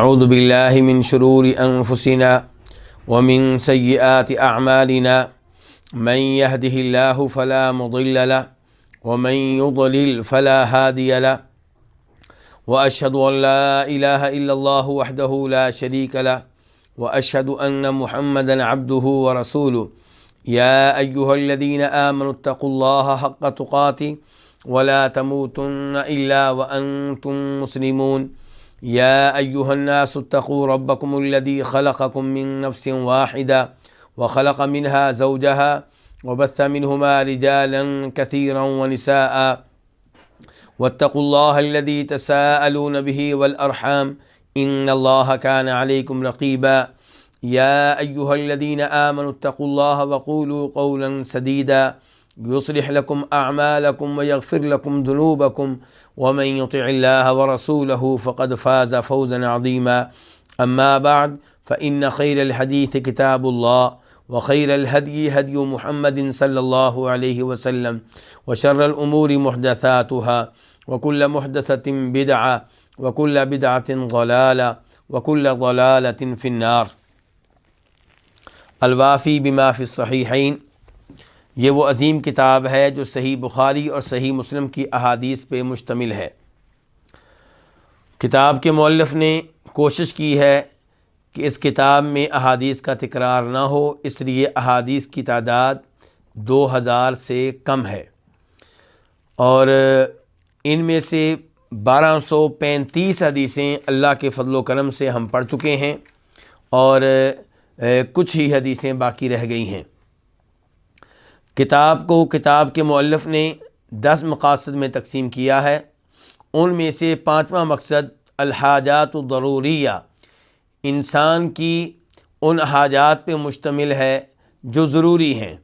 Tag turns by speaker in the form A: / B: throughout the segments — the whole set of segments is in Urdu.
A: اعوذ باللہ من شرور انفسنا ومن سیئات اعمالنا من يهده الله فلا مضل له ومن يضلل فلا هادي له واشهد ان لا اله الا الله وحده لا شريك له واشهد ان محمدا عبده ورسوله يا ايها الذين امنوا اتقوا الله حق تقاته ولا تموتن الا وانتم مسلمون يا أيها الناس اتقوا ربكم الذي خلقكم من نفس واحدة وخلق منها زوجها وبث منهما رجالا كثيرا ونساء واتقوا الله الذي تساءلون به والأرحام إن الله كان عليكم رقيبا يا أيها الذين آمنوا اتقوا الله وقولوا قولا سديدا يصلح لكم أعمالكم ويغفر لكم ذنوبكم ومن يطع الله ورسوله فقد فاز فوزا عظيما أما بعد فإن خير الحديث كتاب الله وخير الهدي هدي محمد صلى الله عليه وسلم وشر الأمور محدثاتها وكل محدثة بدعة وكل بدعة ضلالة وكل ضلالة في النار. الوافی بما فی الصحیحین، یہ وہ عظیم کتاب ہے جو صحیح بخاری اور صحیح مسلم کی احادیث پہ مشتمل ہے. کتاب کے مؤلف نے کوشش کی ہے کہ اس کتاب میں احادیث کا تکرار نہ ہو، اس لیے احادیث کی تعداد 2000 سے کم ہے، اور ان میں سے 1235 حدیثیں اللہ کے فضل و کرم سے ہم پڑھ چکے ہیں، اور کچھ ہی حدیثیں باقی رہ گئی ہیں. کتاب کے مؤلف نے 10 مقاصد میں تقسیم کیا ہے. ان میں سے 5واں مقصد الحاجات الضروریہ، انسان کی ان حاجات پہ مشتمل ہے جو ضروری ہیں.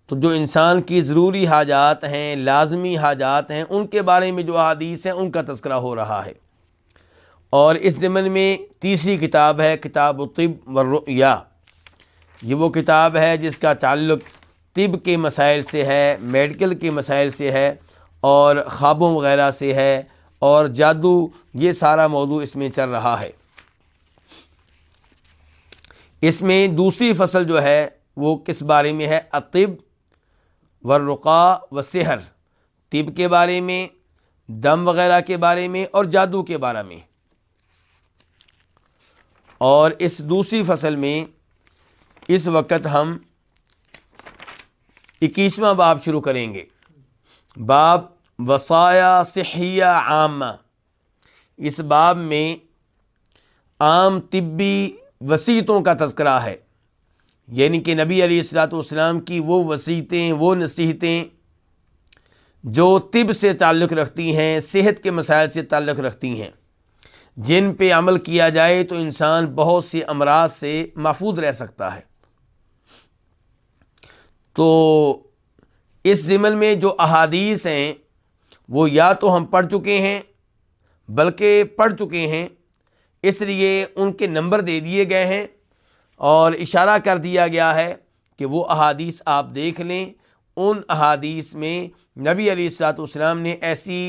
A: تو جو انسان کی ضروری حاجات ہیں، لازمی حاجات ہیں، ان کے بارے میں جو احادیث ہیں ان کا تذکرہ ہو رہا ہے. اور اس ضمن میں تیسری کتاب ہے کتاب الطب والرؤیا. یہ وہ کتاب ہے جس کا تعلق طب کے مسائل سے ہے، میڈیکل کے مسائل سے ہے، اور خوابوں وغیرہ سے ہے، اور جادو، یہ سارا موضوع اس میں چل رہا ہے. اس میں دوسری فصل جو ہے وہ کس بارے میں ہے؟ الطب والرقا والسحر، طب کے بارے میں، دم وغیرہ کے بارے میں، اور جادو کے بارے میں. اور اس دوسری فصل میں اس وقت ہم 21واں باب شروع کریں گے. باب وصایا صحیہ عامہ. اس باب میں عام طبی وصیتوں کا تذکرہ ہے، یعنی کہ نبی علیہ الصلوۃ والسلام کی وہ وصیتیں، وہ نصیحتیں جو طب سے تعلق رکھتی ہیں، صحت کے مسائل سے تعلق رکھتی ہیں، جن پہ عمل کیا جائے تو انسان بہت سی امراض سے محفوظ رہ سکتا ہے. تو اس ضمن میں جو احادیث ہیں وہ یا تو ہم پڑھ چکے ہیں بلکہ پڑھ چکے ہیں، اس لیے ان کے نمبر دے دیے گئے ہیں اور اشارہ کر دیا گیا ہے کہ وہ احادیث آپ دیکھ لیں. ان احادیث میں نبی علیہ الصلوۃ والسلام نے ایسی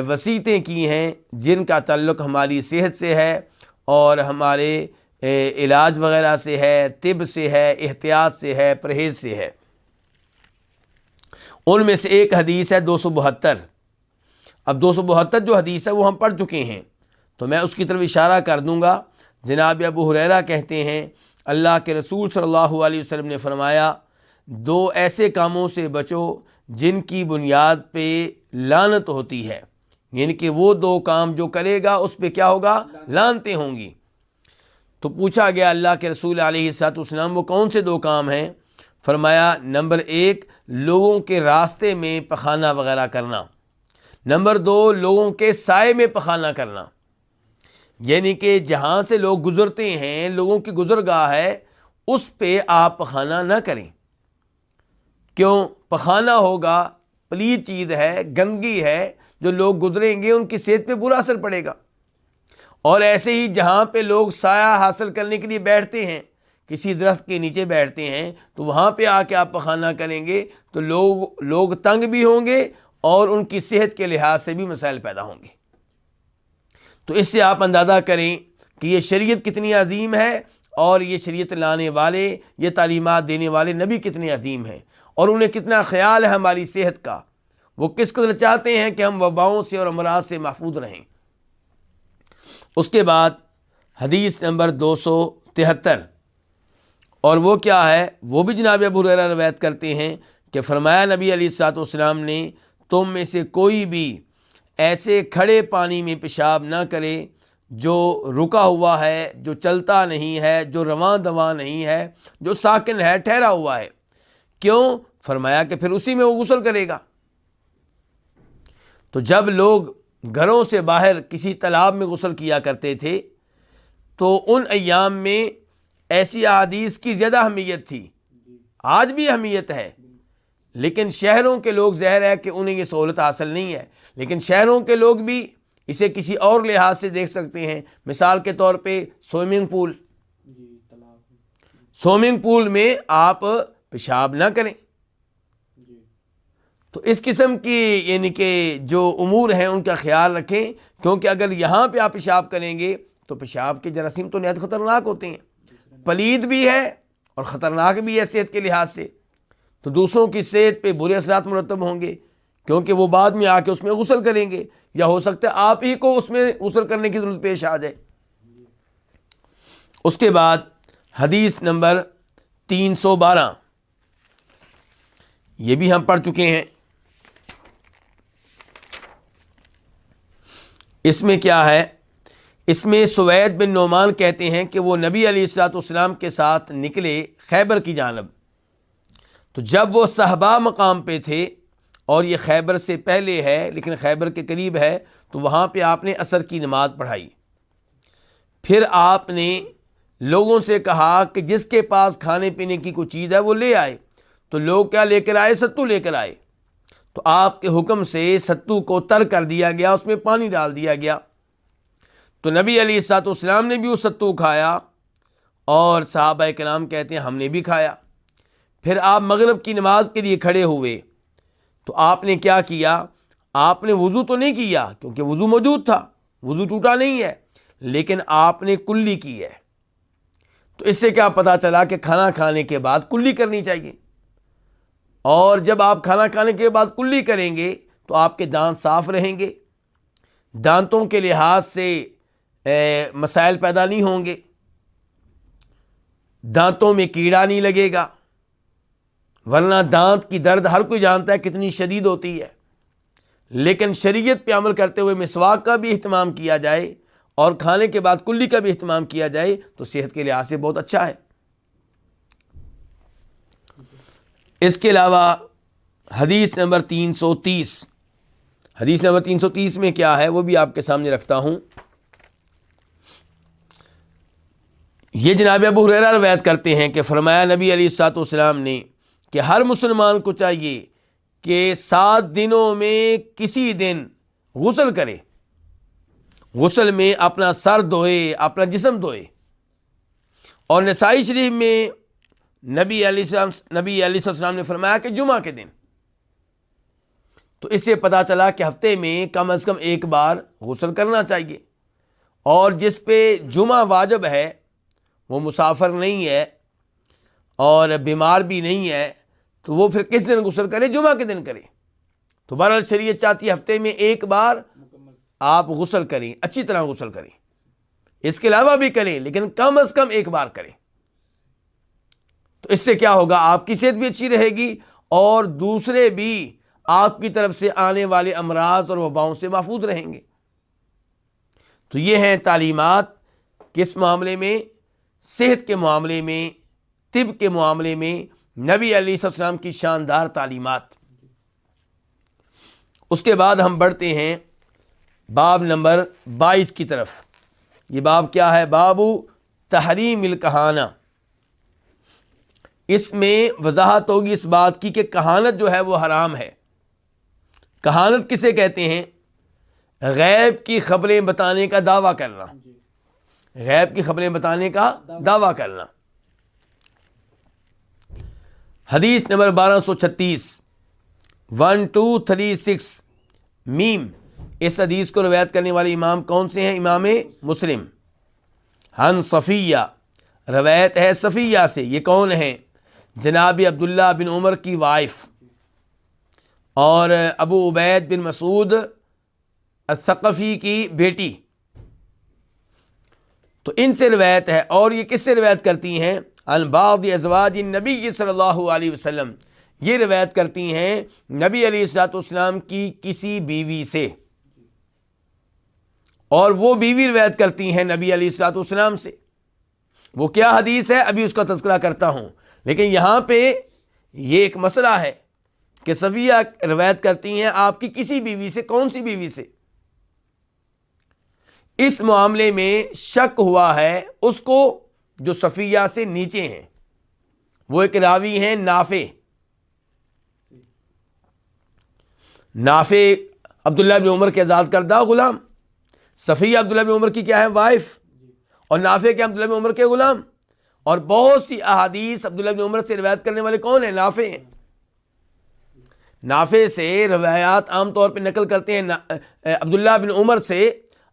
A: وصیتیں کی ہیں جن کا تعلق ہماری صحت سے ہے اور ہمارے علاج وغیرہ سے ہے، طب سے ہے، احتیاط سے ہے، پرہیز سے ہے. ان میں سے ایک حدیث ہے 272. اب 272 جو حدیث ہے وہ ہم پڑھ چکے ہیں، تو میں اس کی طرف اشارہ کر دوں گا. جناب ابو ہریرہ کہتے ہیں اللہ کے رسول صلی اللہ علیہ وسلم نے فرمایا، 2 ایسے کاموں سے بچو جن کی بنیاد پہ لعنت ہوتی ہے، یعنی کہ وہ 2 کام جو کرے گا اس پہ کیا ہوگا؟ لعنتیں ہوں گی. تو پوچھا گیا اللہ کے رسول علیہ الصلوۃ والسلام وہ کون سے 2 کام ہیں؟ فرمایا نمبر 1 لوگوں کے راستے میں پخانہ وغیرہ کرنا، نمبر 2 لوگوں کے سائے میں پخانہ کرنا، یعنی کہ جہاں سے لوگ گزرتے ہیں، لوگوں کی گزرگاہ ہے، اس پہ آپ پخانہ نہ کریں. کیوں؟ پخانہ ہوگا، پلید چیز ہے، گندگی ہے، جو لوگ گزریں گے ان کی صحت پہ برا اثر پڑے گا. اور ایسے ہی جہاں پہ لوگ سایہ حاصل کرنے کے لیے بیٹھتے ہیں، کسی درخت کے نیچے بیٹھتے ہیں، تو وہاں پہ آ کے آپ پخانہ کریں گے تو لوگ تنگ بھی ہوں گے اور ان کی صحت کے لحاظ سے بھی مسائل پیدا ہوں گے. تو اس سے آپ اندازہ کریں کہ یہ شریعت کتنی عظیم ہے اور یہ شریعت لانے والے، یہ تعلیمات دینے والے نبی کتنے عظیم ہیں، اور انہیں کتنا خیال ہے ہماری صحت کا، وہ کس قدر چاہتے ہیں کہ ہم وباؤں سے اور امراض سے محفوظ رہیں۔ اس کے بعد حدیث نمبر 273، اور وہ کیا ہے، وہ بھی جناب ابو ہریرہ روایت کرتے ہیں کہ فرمایا نبی علیہ الصلوۃ والسلام نے، تم میں سے کوئی بھی ایسے کھڑے پانی میں پیشاب نہ کرے جو رکا ہوا ہے، جو چلتا نہیں ہے، جو رواں دواں نہیں ہے، جو ساکن ہے، ٹھہرا ہوا ہے۔ کیوں؟ فرمایا کہ پھر اسی میں وہ غسل کرے گا۔ تو جب لوگ گھروں سے باہر کسی تالاب میں غسل کیا کرتے تھے تو ان ایام میں ایسی احادیث کی زیادہ اہمیت تھی، آج بھی اہمیت ہے، لیکن شہروں کے لوگ ظاہر ہے کہ انہیں یہ سہولت حاصل نہیں ہے، لیکن شہروں کے لوگ بھی اسے کسی اور لحاظ سے دیکھ سکتے ہیں۔ مثال کے طور پہ سوئمنگ پول میں آپ پیشاب نہ کریں۔ تو اس قسم کی یعنی کہ جو امور ہیں ان کا خیال رکھیں، کیونکہ اگر یہاں پہ آپ پیشاب کریں گے تو پیشاب کے جراثیم تو نہایت خطرناک ہوتے ہیں، پلید بھی ہے اور خطرناک بھی ہے صحت کے لحاظ سے، تو دوسروں کی صحت پہ برے اثرات مرتب ہوں گے، کیونکہ وہ بعد میں آ کے اس میں غسل کریں گے، یا ہو سکتا ہے آپ ہی کو اس میں غسل کرنے کی ضرورت پیش آ جائے۔ اس کے بعد حدیث نمبر 312، یہ بھی ہم پڑھ چکے ہیں۔ اس میں کیا ہے، اس میں سوید بن نعمان کہتے ہیں کہ وہ نبی علیہ الصلوۃ والسلام کے ساتھ نکلے خیبر کی جانب، تو جب وہ صحبہ مقام پہ تھے، اور یہ خیبر سے پہلے ہے لیکن خیبر کے قریب ہے، تو وہاں پہ آپ نے عصر کی نماز پڑھائی۔ پھر آپ نے لوگوں سے کہا کہ جس کے پاس کھانے پینے کی کوئی چیز ہے وہ لے آئے، تو لوگ کیا لے کر آئے؟ ستو لے کر آئے۔ تو آپ کے حکم سے ستو کو تر کر دیا گیا، اس میں پانی ڈال دیا گیا، تو نبی علیہ الصلوۃ والسلام نے بھی وہ ستو کھایا، اور صحابہ کرام کہتے ہیں ہم نے بھی کھایا۔ پھر آپ مغرب کی نماز کے لیے کھڑے ہوئے، تو آپ نے کیا کیا؟ آپ نے وضو تو نہیں کیا کیونکہ وضو موجود تھا، وضو ٹوٹا نہیں ہے، لیکن آپ نے کلی کی ہے۔ تو اس سے کیا پتہ چلا کہ کھانا کھانے کے بعد کلی کرنی چاہیے، اور جب آپ کھانا کھانے کے بعد کلی کریں گے تو آپ کے دانت صاف رہیں گے، دانتوں کے لحاظ سے مسائل پیدا نہیں ہوں گے، دانتوں میں کیڑا نہیں لگے گا، ورنہ دانت کی درد ہر کوئی جانتا ہے کتنی شدید ہوتی ہے، لیکن شریعت پہ عمل کرتے ہوئے مسواک کا بھی اہتمام کیا جائے اور کھانے کے بعد کلی کا بھی اہتمام کیا جائے تو صحت کے لحاظ سے بہت اچھا ہے۔ اس کے علاوہ حدیث نمبر 330، حدیث نمبر 330 میں کیا ہے وہ بھی آپ کے سامنے رکھتا ہوں۔ یہ جناب ابو ہریرہ روایت کرتے ہیں کہ فرمایا نبی علیہ الصلوۃ والسلام نے کہ ہر مسلمان کو چاہیے کہ 7 دنوں میں کسی دن غسل کرے، غسل میں اپنا سر دھوئے، اپنا جسم دھوئے۔ اور نسائی شریف میں نبی علیہ السلام نے فرمایا کہ جمعہ کے دن، تو اس سے پتہ چلا کہ ہفتے میں کم از کم ایک بار غسل کرنا چاہیے، اور جس پہ جمعہ واجب ہے وہ مسافر نہیں ہے اور بیمار بھی نہیں ہے، تو وہ پھر کس دن غسل کرے؟ جمعہ کے دن کرے۔ تو بہرحال شریعت چاہتی ہے ہفتے میں ایک بار آپ غسل کریں، اچھی طرح غسل کریں، اس کے علاوہ بھی کریں لیکن کم از کم ایک بار کریں۔ تو اس سے کیا ہوگا؟ آپ کی صحت بھی اچھی رہے گی اور دوسرے بھی آپ کی طرف سے آنے والے امراض اور وباؤں سے محفوظ رہیں گے۔ تو یہ ہیں تعلیمات کس معاملے میں؟ صحت کے معاملے میں، طب کے معاملے میں نبی علیہ السلام کی شاندار تعلیمات۔ اس کے بعد ہم بڑھتے ہیں باب نمبر 22 کی طرف۔ یہ باب کیا ہے؟ باب تحریم الکہانہ۔ اس میں وضاحت ہوگی اس بات کی کہ کہانت جو ہے وہ حرام ہے۔ کہانت کسے کہتے ہیں؟ غیب کی خبریں بتانے کا دعویٰ کرنا، غیب کی خبریں بتانے کا دعویٰ کرنا۔ حدیث نمبر 1236، 1236 میم۔ اس حدیث کو روایت کرنے والے امام کون سے ہیں؟ امام مسلم۔ عن صفیہ، روایت ہے صفیہ سے. یہ کون ہیں؟ جناب عبداللہ بن عمر کی وائف اور ابو عبید بن مسعود الثقفی کی بیٹی. تو ان سے روایت ہے. اور یہ کس سے روایت کرتی ہیں؟ عن بعض ازواج النبی صلی اللہ علیہ وسلم، یہ روایت کرتی ہیں نبی علیہ الصلوۃ والسلام کی کسی بیوی سے، اور وہ بیوی روایت کرتی ہیں نبی علیہ الصلوۃ والسلام سے. وہ کیا حدیث ہے ابھی اس کا تذکرہ کرتا ہوں، لیکن یہاں پہ یہ ایک مسئلہ ہے کہ صفیہ روایت کرتی ہیں آپ کی کسی بیوی سے. کون سی بیوی سے؟ اس معاملے میں شک ہوا ہے اس کو جو صفیہ سے نیچے ہیں. وہ ایک راوی ہیں نافع. نافع عبداللہ بن عمر کے آزاد کردہ غلام، صفیہ عبداللہ بن عمر کی کیا ہے؟ وائف. اور نافع کے عبداللہ بن عمر کے غلام. اور بہت سی احادیث عبداللہ بن عمر سے روایت کرنے والے کون ہیں؟ نافع ہیں. نافع سے روایات عام طور پہ نقل کرتے ہیں عبداللہ بن عمر سے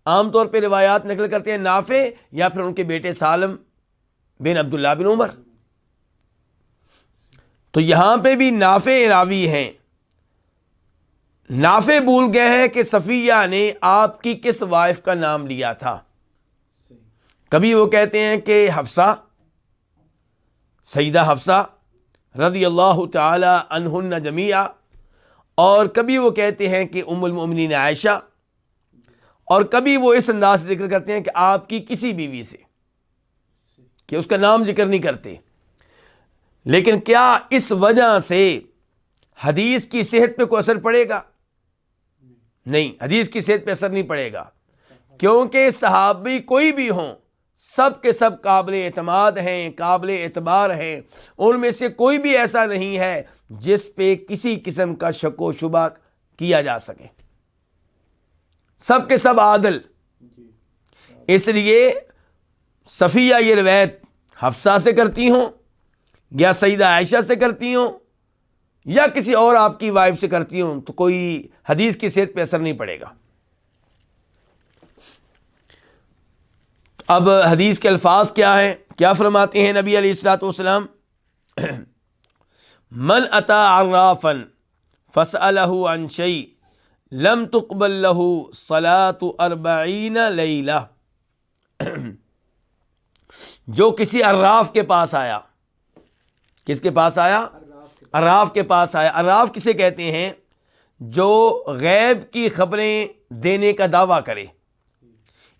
A: عام طور پہ روایات نقل کرتے ہیں نافع یا پھر ان کے بیٹے سالم بن عبداللہ بن عمر. تو یہاں پہ بھی نافع راوی ہیں. نافع بھول گئے ہیں کہ صفیہ نے آپ کی کس وائف کا نام لیا تھا. کبھی وہ کہتے ہیں کہ حفصہ، سیدہ حفصہ رضی اللہ تعالی عنہن جمیعا، اور کبھی وہ کہتے ہیں کہ ام المؤمنین عائشہ، اور کبھی وہ اس انداز سے ذکر کرتے ہیں کہ آپ کی کسی بیوی سے، کہ اس کا نام ذکر نہیں کرتے. لیکن کیا اس وجہ سے حدیث کی صحت پہ کوئی اثر پڑے گا؟ نہیں، حدیث کی صحت پہ اثر نہیں پڑے گا، کیونکہ صحابی کوئی بھی ہوں سب کے سب قابل اعتماد ہیں، قابل اعتبار ہیں. ان میں سے کوئی بھی ایسا نہیں ہے جس پہ کسی قسم کا شک و شبہ کیا جا سکے. سب کے سب عادل. اس لیے صفیہ یہ روایت حفصہ سے کرتی ہوں یا سیدہ عائشہ سے کرتی ہوں یا کسی اور آپ کی وائف سے کرتی ہوں تو کوئی حدیث کی صحت پہ اثر نہیں پڑے گا. اب حدیث کے الفاظ کیا ہیں؟ کیا فرماتے ہیں نبی علیہ الصلوۃ والسلام؟ من اتی عرافا فسألہ عن شیء لم تقبل له صلاة 40 لیلہ. جو کسی عراف کے پاس آیا. کس کے پاس آیا؟ عراف کے پاس آیا. عراف کسے کہتے ہیں؟ جو غیب کی خبریں دینے کا دعویٰ کرے.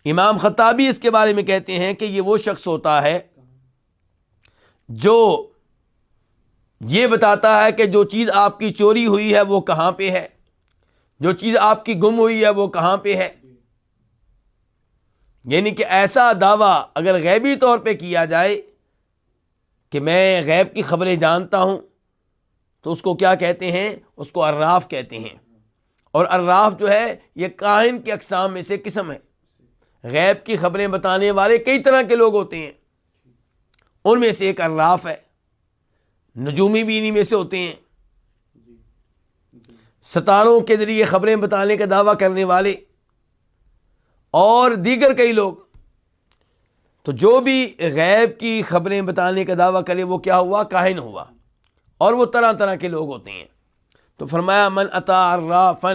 A: امام خطابی اس کے بارے میں کہتے ہیں کہ یہ وہ شخص ہوتا ہے جو یہ بتاتا ہے کہ جو چیز آپ کی چوری ہوئی ہے وہ کہاں پہ ہے، جو چیز آپ کی گم ہوئی ہے وہ کہاں پہ ہے. یعنی کہ ایسا دعویٰ اگر غیبی طور پہ کیا جائے کہ میں غیب کی خبریں جانتا ہوں تو اس کو کیا کہتے ہیں؟ اس کو عراف کہتے ہیں. اور عراف جو ہے یہ کاہن کی اقسام میں سے قسم ہے. غیب کی خبریں بتانے والے کئی طرح کے لوگ ہوتے ہیں، ان میں سے ایک عراف ہے. نجومی بھی انہی میں سے ہوتے ہیں، ستاروں کے ذریعے خبریں بتانے کا دعویٰ کرنے والے اور دیگر کئی لوگ. تو جو بھی غیب کی خبریں بتانے کا دعویٰ کرے وہ کیا ہوا؟ کاہن ہوا. اور وہ طرح طرح کے لوگ ہوتے ہیں. تو فرمایا من اتی عرافا،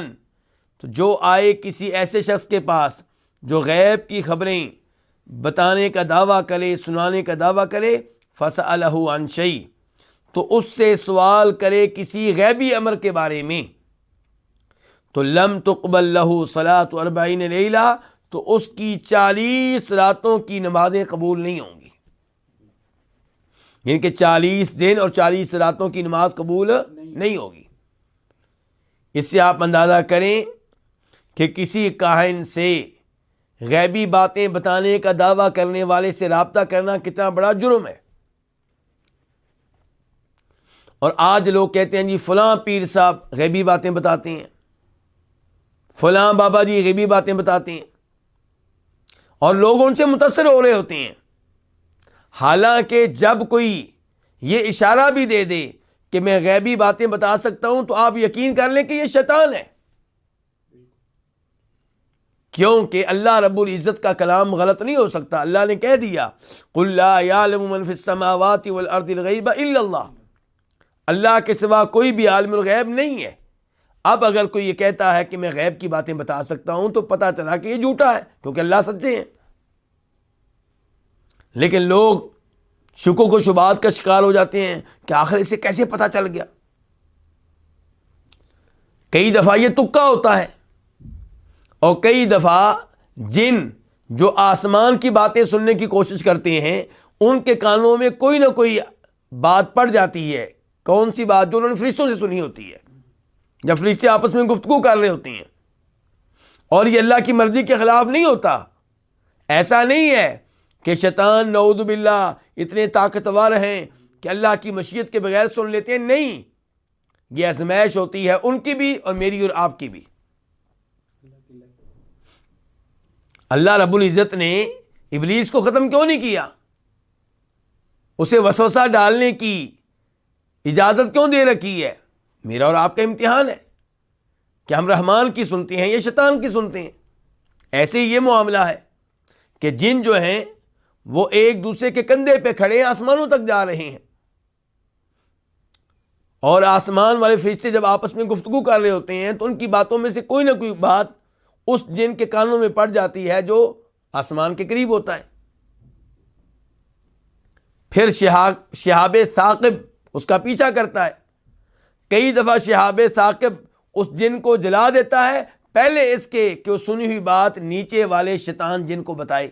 A: تو جو آئے کسی ایسے شخص کے پاس جو غیب کی خبریں بتانے کا دعویٰ کرے، سنانے کا دعویٰ کرے، فسألہ عن شیء، تو اس سے سوال کرے کسی غیبی امر کے بارے میں، تو لم تقبل لہ صلاة 40 لیلہ، تو اس کی 40 راتوں کی نمازیں قبول نہیں ہوں گی. یعنی کہ 40 دن اور 40 راتوں کی نماز قبول نہیں ہوگی. اس سے آپ اندازہ کریں کہ کسی کاہن سے، غیبی باتیں بتانے کا دعویٰ کرنے والے سے رابطہ کرنا کتنا بڑا جرم ہے. اور آج لوگ کہتے ہیں جی فلاں پیر صاحب غیبی باتیں بتاتے ہیں، فلاں بابا جی غیبی باتیں بتاتے ہیں، اور لوگ ان سے متاثر ہو رہے ہوتے ہیں. حالانکہ جب کوئی یہ اشارہ بھی دے دے کہ میں غیبی باتیں بتا سکتا ہوں تو آپ یقین کر لیں کہ یہ شیطان ہے. کیونکہ اللہ رب العزت کا کلام غلط نہیں ہو سکتا. اللہ نے کہہ دیا قُل لَا يَعْلَمُ مَنْ فِي السَّمَاوَاتِ وَالْأَرْضِ الْغَيْبَ إِلَّا اللَّهُ. اللہ کے سوا کوئی بھی عالم الغیب نہیں ہے. اب اگر کوئی یہ کہتا ہے کہ میں غیب کی باتیں بتا سکتا ہوں تو پتہ چلا کہ یہ جھوٹا ہے، کیونکہ اللہ سچے ہیں. لیکن لوگ شکوک و شبہات کا شکار ہو جاتے ہیں کہ آخر اسے کیسے پتہ چل گیا. کئی دفعہ یہ تکا ہوتا ہے، اور کئی دفعہ جن جو آسمان کی باتیں سننے کی کوشش کرتے ہیں ان کے کانوں میں کوئی نہ کوئی بات پڑ جاتی ہے. کون سی بات؟ جو انہوں نے فرشتوں سے سنی ہوتی ہے، جب فرشتے آپس میں گفتگو کر رہے ہوتے ہیں. اور یہ اللہ کی مرضی کے خلاف نہیں ہوتا. ایسا نہیں ہے کہ شیطان نعوذ باللہ اتنے طاقتور ہیں کہ اللہ کی مشیت کے بغیر سن لیتے ہیں. نہیں، یہ آزمائش ہوتی ہے ان کی بھی اور میری اور آپ کی بھی. اللہ رب العزت نے ابلیس کو ختم کیوں نہیں کیا؟ اسے وسوسہ ڈالنے کی اجازت کیوں دے رکھی ہے؟ میرا اور آپ کا امتحان ہے کہ ہم رحمان کی سنتے ہیں یا شیطان کی سنتے ہیں. ایسے ہی یہ معاملہ ہے کہ جن جو ہیں وہ ایک دوسرے کے کندھے پہ کھڑے آسمانوں تک جا رہے ہیں، اور آسمان والے فرشتے جب آپس میں گفتگو کر رہے ہوتے ہیں تو ان کی باتوں میں سے کوئی نہ کوئی بات اس جن کے کانوں میں پڑ جاتی ہے جو آسمان کے قریب ہوتا ہے. پھر شہاب ثاقب اس کا پیچھا کرتا ہے. کئی دفعہ شہاب ثاقب اس جن کو جلا دیتا ہے پہلے اس کے کہ وہ سنی ہوئی بات نیچے والے شیطان جن کو بتائے،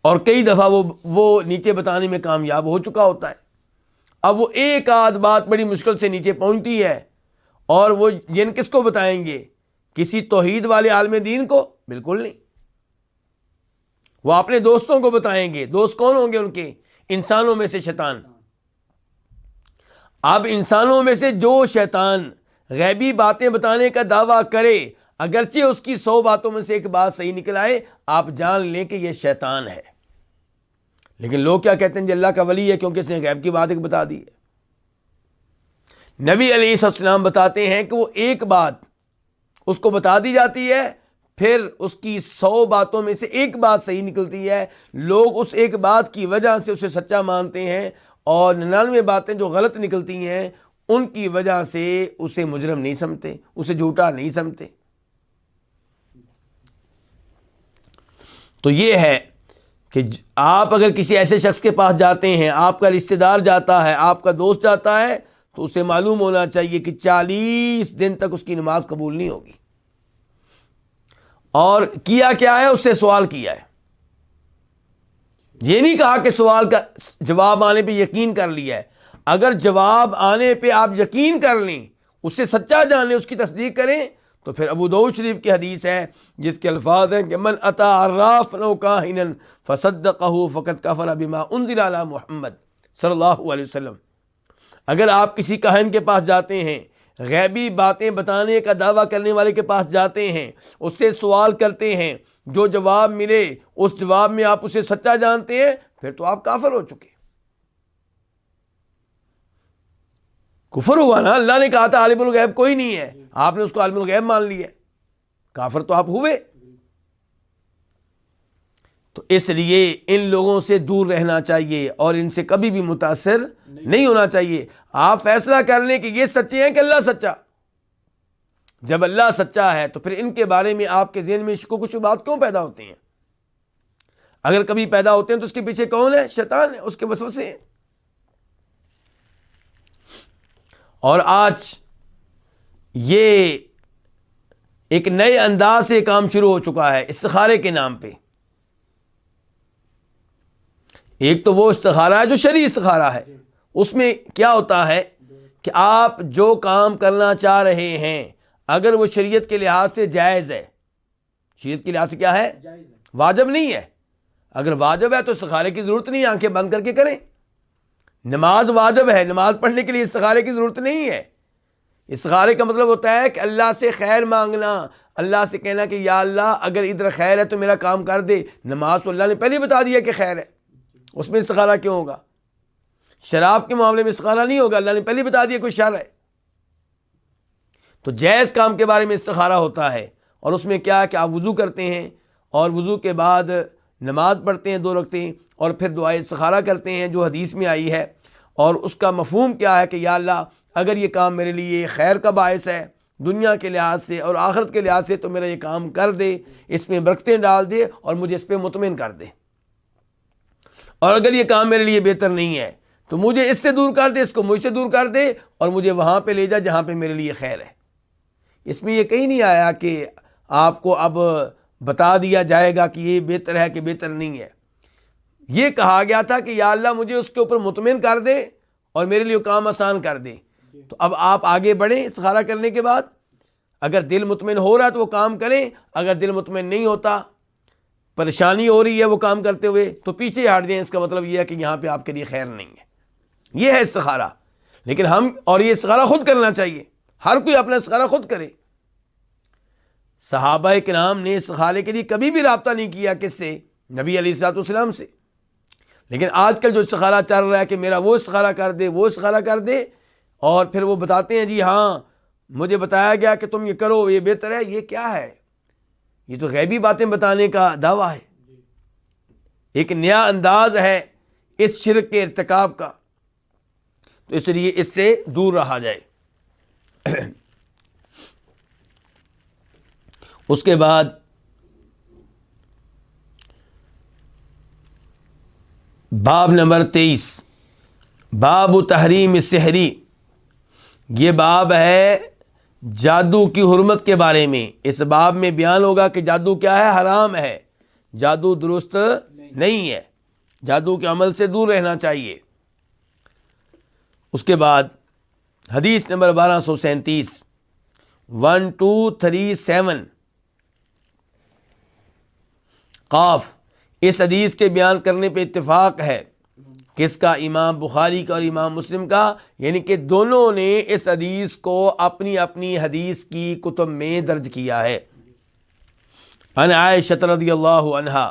A: اور کئی دفعہ وہ نیچے بتانے میں کامیاب ہو چکا ہوتا ہے. اب وہ ایک آدھ بات بڑی مشکل سے نیچے پہنچتی ہے، اور وہ جن کس کو بتائیں گے؟ کسی توحید والے عالم دین کو؟ بالکل نہیں. وہ اپنے دوستوں کو بتائیں گے. دوست کون ہوں گے ان کے؟ انسانوں میں سے شیطان. اب انسانوں میں سے جو شیطان غیبی باتیں بتانے کا دعویٰ کرے، اگرچہ اس کی 100 باتوں میں سے ایک بات صحیح نکل آئے، آپ جان لیں کہ یہ شیطان ہے. لیکن لوگ کیا کہتے ہیں؟ جی اللہ کا ولی ہے کیونکہ اس نے غیب کی بات ایک بتا دی ہے. نبی علیہ السلام بتاتے ہیں کہ وہ ایک بات اس کو بتا دی جاتی ہے، پھر اس کی 100 باتوں میں سے ایک بات صحیح نکلتی ہے. لوگ اس ایک بات کی وجہ سے اسے سچا مانتے ہیں، اور 99 باتیں جو غلط نکلتی ہیں ان کی وجہ سے اسے مجرم نہیں سمجھتے، اسے جھوٹا نہیں سمجھتے. تو یہ ہے کہ آپ اگر کسی ایسے شخص کے پاس جاتے ہیں، آپ کا رشتہ دار جاتا ہے، آپ کا دوست جاتا ہے، تو اسے معلوم ہونا چاہیے کہ 40 دن تک اس کی نماز قبول نہیں ہوگی. اور کیا ہے؟ اس سے سوال کیا ہے. یہ نہیں کہا کہ سوال کا جواب آنے پہ یقین کر لیا ہے. اگر جواب آنے پہ آپ یقین کر لیں، اس سے سچا جان لیں، اس کی تصدیق کریں، تو پھر ابو داؤد شریف کی حدیث ہے جس کے الفاظ ہیں کہ من اتی عرافا او کاہنا فصدقه فقد کفر بما انزل علی محمد صلی اللہ علیہ وسلم. اگر آپ کسی کاہن کے پاس جاتے ہیں، غیبی باتیں بتانے کا دعویٰ کرنے والے کے پاس جاتے ہیں، اس سے سوال کرتے ہیں، جو جواب ملے اس جواب میں آپ اسے سچا جانتے ہیں، پھر تو آپ کافر ہو چکے. کفر ہوا نا. اللہ نے کہا تھا عالم الغیب کوئی نہیں ہے، آپ نے اس کو عالم الغیب مان لیا، کافر تو آپ ہوئے. تو اس لیے ان لوگوں سے دور رہنا چاہیے اور ان سے کبھی بھی متاثر نہیں ہونا چاہیے. آپ فیصلہ کر لیں کہ یہ سچے ہیں کہ اللہ سچا. جب اللہ سچا ہے تو پھر ان کے بارے میں آپ کے ذہن میں شکوک و شبہات کیوں پیدا ہوتے ہیں؟ اگر کبھی پیدا ہوتے ہیں تو اس کے پیچھے کون ہے؟ شیطان ہے، اس کے وسوسے ہیں. اور آج یہ ایک نئے انداز سے کام شروع ہو چکا ہے استخارے کے نام پہ. ایک تو وہ استخارہ ہے جو شرعی استخارہ ہے. اس میں کیا ہوتا ہے کہ آپ جو کام کرنا چاہ رہے ہیں اگر وہ شریعت کے لحاظ سے جائز ہے، شریعت کے لحاظ سے کیا ہے؟ واجب نہیں ہے. اگر واجب ہے تو استخارے کی ضرورت نہیں، آنکھیں بند کر کے کریں. نماز واجب ہے، نماز پڑھنے کے لیے استخارے کی ضرورت نہیں ہے. استخارے کا مطلب ہوتا ہے کہ اللہ سے خیر مانگنا، اللہ سے کہنا کہ یا اللہ اگر ادھر خیر ہے تو میرا کام کر دے. نماز تو اللہ نے پہلے بتا دیا کہ خیر ہے، اس میں استخارہ کیوں ہوگا؟ شراب کے معاملے میں استخارہ نہیں ہوگا، اللہ نے پہلے بتا دیا کوئی شر ہے. تو جائز کام کے بارے میں استخارہ ہوتا ہے، اور اس میں کیا ہے کہ آپ وضو کرتے ہیں اور وضو کے بعد نماز پڑھتے ہیں 2 رکعتیں، اور پھر دعائے استخارہ کرتے ہیں جو حدیث میں آئی ہے، اور اس کا مفہوم کیا ہے کہ یا اللہ اگر یہ کام میرے لیے خیر کا باعث ہے دنیا کے لحاظ سے اور آخرت کے لحاظ سے تو میرا یہ کام کر دے، اس میں برکتیں ڈال دے اور مجھے اس پہ مطمئن کر دے، اور اگر یہ کام میرے لیے بہتر نہیں ہے تو مجھے اس سے دور کر دے، اس کو مجھ سے دور کر دے، اور مجھے وہاں پہ لے جا جہاں پہ میرے لیے خیر ہے۔ اس میں یہ کہیں نہیں آیا کہ آپ کو اب بتا دیا جائے گا کہ یہ بہتر ہے کہ بہتر نہیں ہے، یہ کہا گیا تھا کہ یا اللہ مجھے اس کے اوپر مطمئن کر دے اور میرے لیے کام آسان کر دے۔ تو اب آپ آگے بڑھیں استخارہ کرنے کے بعد، اگر دل مطمئن ہو رہا ہے تو وہ کام کریں، اگر دل مطمئن نہیں ہوتا، پریشانی ہو رہی ہے وہ کام کرتے ہوئے، تو پیچھے ہٹ دیں۔ اس کا مطلب یہ ہے کہ یہاں پہ آپ کے لیے خیر نہیں ہے، یہ ہے استخارہ۔ لیکن اور یہ استخارہ خود کرنا چاہیے، ہر کوئی اپنا استخارہ خود کرے۔ صحابہ کرام نے استخارے کے لیے کبھی بھی رابطہ نہیں کیا کس سے؟ نبی علیہ الصلوۃ والسلام سے۔ لیکن آج کل جو استخارہ چل رہا ہے کہ میرا وہ استخارہ کر دے، وہ استخارہ کر دے، اور پھر وہ بتاتے ہیں جی ہاں مجھے بتایا گیا کہ تم یہ کرو یہ بہتر ہے، یہ کیا ہے؟ یہ تو غیبی باتیں بتانے کا دعویٰ ہے، ایک نیا انداز ہے اس شرک کے ارتکاب کا، تو اس لیے اس سے دور رہا جائے۔ اس کے بعد باب نمبر 23، باب تحریم السحری، یہ باب ہے جادو کی حرمت کے بارے میں۔ اس باب میں بیان ہوگا کہ جادو کیا ہے، حرام ہے، جادو درست نہیں ہے، جادو کے عمل سے دور رہنا چاہیے۔ اس کے بعد حدیث نمبر 1237، 1237 قاف، اس حدیث کے بیان کرنے پہ اتفاق ہے، کس کا؟ امام بخاری کا اور امام مسلم کا، یعنی کہ دونوں نے اس حدیث کو اپنی اپنی حدیث کی کتب میں درج کیا ہے۔ عن عائشہ رضی اللہ عنہا،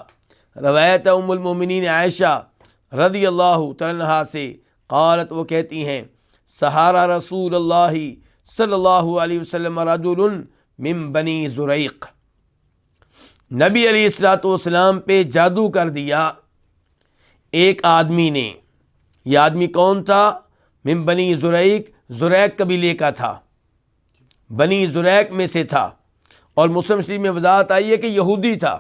A: روایت ام المومنین عائشہ رضی اللہ تعالی عنہا سے، قالت، وہ کہتی ہیں، سحارا رسول اللہ صلی اللہ علیہ وسلم رجل من بنی زریق، نبی علیہ الصلوۃ والسلام پہ جادو کر دیا ایک آدمی نے۔ یہ آدمی کون تھا؟ من بنی زریق، زریق قبیلے کا تھا، بنی زریق میں سے تھا، اور مسلم شریف میں وضاحت آئی ہے کہ یہودی تھا،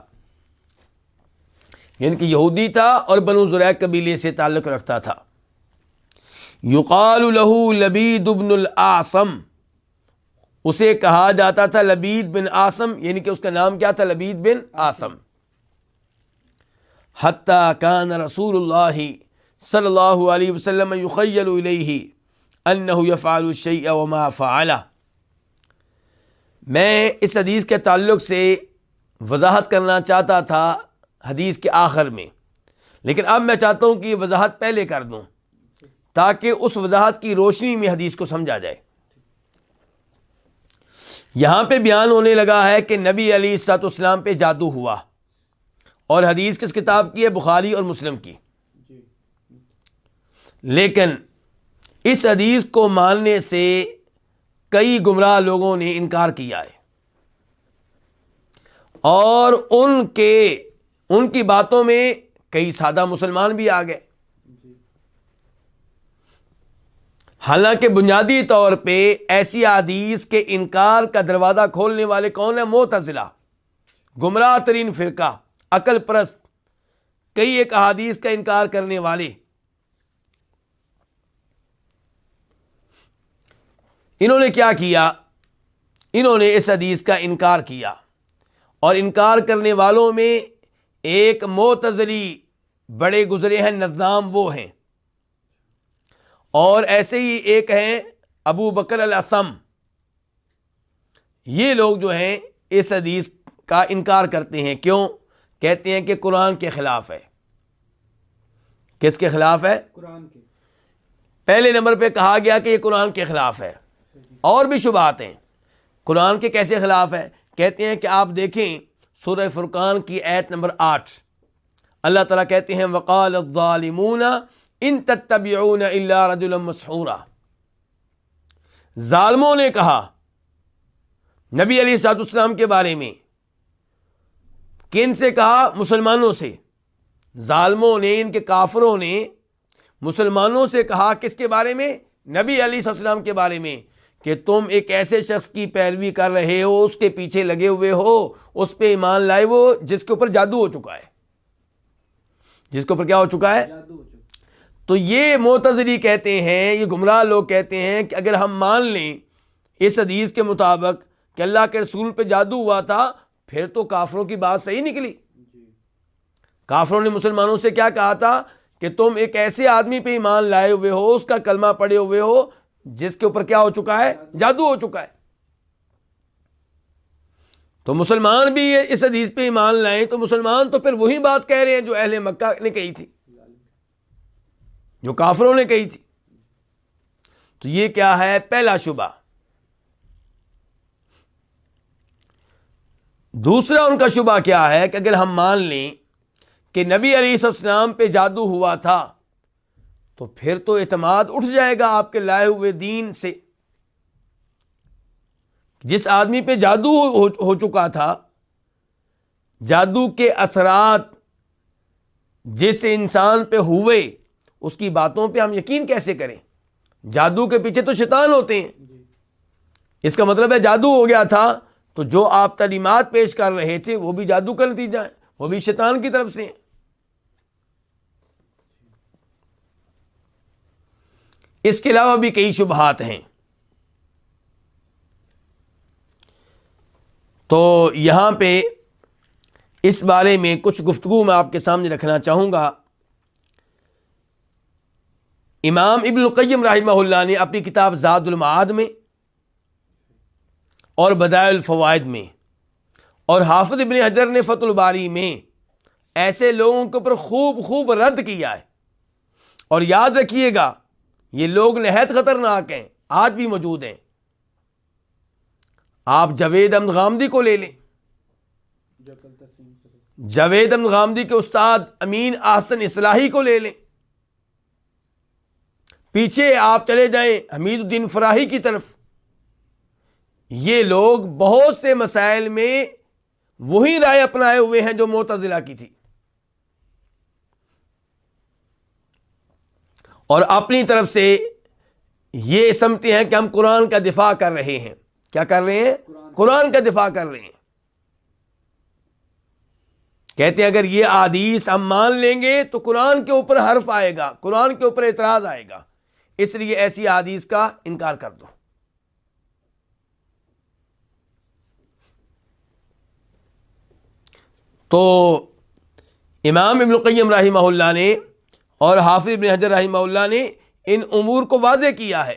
A: یعنی کہ یہودی تھا اور بنو زریق قبیلے سے تعلق رکھتا تھا۔ یقال لہ لبید بن الاعصم، اسے کہا جاتا تھا لبید بن اعصم، یعنی کہ اس کا نام کیا تھا؟ لبید بن اعصم۔ حتی کان رسول اللہ صلی اللہ علیہ وسلم یخیل الیہ انہ یفعل الشیء وما فعلہ۔ میں اس حدیث کے تعلق سے وضاحت کرنا چاہتا تھا حدیث کے آخر میں، لیکن اب میں چاہتا ہوں کہ یہ وضاحت پہلے کر دوں تاکہ اس وضاحت کی روشنی میں حدیث کو سمجھا جائے۔ یہاں پہ بیان ہونے لگا ہے کہ نبی علیہ الصلوۃ والسلام پہ جادو ہوا، اور حدیث کس کتاب کی ہے؟ بخاری اور مسلم کی۔ لیکن اس حدیث کو ماننے سے کئی گمراہ لوگوں نے انکار کیا ہے، اور ان کی باتوں میں کئی سادہ مسلمان بھی آ گئے۔ حالانکہ بنیادی طور پہ ایسی حدیث کے انکار کا دروازہ کھولنے والے کون ہیں؟ معتزلہ، گمراہ ترین فرقہ، عقل پرست، کئی ایک احادیث کا انکار کرنے والے۔ انہوں نے کیا کیا؟ انہوں نے اس حدیث کا انکار کیا، اور انکار کرنے والوں میں ایک معتزلی بڑے گزرے ہیں، نظام وہ ہیں، اور ایسے ہی ایک ہیں ابو بکر الاسم۔ یہ لوگ جو ہیں اس حدیث کا انکار کرتے ہیں۔ کیوں؟ کہتے ہیں کہ قرآن کے خلاف ہے۔ کس کے خلاف ہے؟
B: قرآن کے۔
A: پہلے نمبر پہ کہا گیا کہ یہ قرآن کے خلاف ہے، اور بھی شبہات ہیں۔ قرآن کے کیسے خلاف ہے؟ کہتے ہیں کہ آپ دیکھیں سورہ فرقان کی آیت نمبر 8، اللہ تعالیٰ کہتے ہیں وقال الظالمون ان تتبعون الا رجلا مسحورا، ظالموں نے کہا نبی علیہ الصلوۃ والسلام کے بارے میں کن سے کہا؟ مسلمانوں سے. ظالموں نے، ان کے کافروں نے مسلمانوں سے کہا کس کے بارے میں؟ نبی علیہ السلام کے بارے میں، کہ تم ایک ایسے شخص کی پیروی کر رہے ہو، اس کے پیچھے لگے ہوئے ہو، اس پہ ایمان لائے وہ جس کے اوپر جادو ہو چکا ہے. جس کے اوپر کیا ہو چکا ہے؟ تو یہ معتزلی کہتے ہیں، یہ گمراہ لوگ کہتے ہیں کہ اگر ہم مان لیں اس حدیث کے مطابق کہ اللہ کے رسول پہ جادو ہوا تھا، پھر تو کافروں کی بات صحیح نکلی. کافروں نے مسلمانوں سے کیا کہا تھا؟ کہ تم ایک ایسے آدمی پہ ایمان لائے ہوئے ہو، اس کا کلمہ پڑھے ہوئے ہو جس کے اوپر کیا ہو چکا ہے؟ جادو ہو چکا ہے. تو مسلمان بھی اس حدیث پہ ایمان لائیں تو مسلمان تو پھر وہی بات کہہ رہے ہیں جو اہل مکہ نے کہی تھی، جو کافروں نے کہی تھی. تو یہ کیا ہے؟ پہلا شبہ. دوسرا ان کا شبہ کیا ہے کہ اگر ہم مان لیں کہ نبی علیہ السلام پہ جادو ہوا تھا تو پھر تو اعتماد اٹھ جائے گا آپ کے لائے ہوئے دین سے. جس آدمی پہ جادو ہو چکا تھا، جادو کے اثرات جس انسان پہ ہوئے، اس کی باتوں پہ ہم یقین کیسے کریں؟ جادو کے پیچھے تو شیطان ہوتے ہیں. اس کا مطلب ہے جادو ہو گیا تھا تو جو آپ تعلیمات پیش کر رہے تھے وہ بھی جادو کا نتیجہ ہے، وہ بھی شیطان کی طرف سے ہیں. اس کے علاوہ بھی کئی شبہات ہیں. تو یہاں پہ اس بارے میں کچھ گفتگو میں آپ کے سامنے رکھنا چاہوں گا. امام ابن القیم رحمہ اللہ نے اپنی کتاب زاد المعاد میں اور بدائع الفوائد میں، اور حافظ ابن حجر نے فتح الباری میں ایسے لوگوں کے اوپر خوب رد کیا ہے. اور یاد رکھیے گا یہ لوگ نہایت خطرناک ہیں، آج بھی موجود ہیں. آپ جاوید احمد غامدی کو لے لیں، جاوید احمد غامدی کے استاد امین احسن اصلاحی کو لے لیں، پیچھے آپ چلے جائیں حمید الدین فراہی کی طرف. یہ لوگ بہت سے مسائل میں وہی رائے اپنائے ہوئے ہیں جو معتزلہ کی تھی، اور اپنی طرف سے یہ سمجھتے ہیں کہ ہم قرآن کا دفاع کر رہے ہیں. کیا کر رہے ہیں؟ قرآن کا دفاع کر رہے ہیں. کہتے ہیں اگر یہ احادیث ہم مان لیں گے تو قرآن کے اوپر حرف آئے گا، قرآن کے اوپر اعتراض آئے گا، اس لیے ایسی احادیث کا انکار کر دو. تو امام ابن القیم رحمہ اللہ نے اور حافظ ابن حجر رحمہ اللہ نے ان امور کو واضح کیا ہے.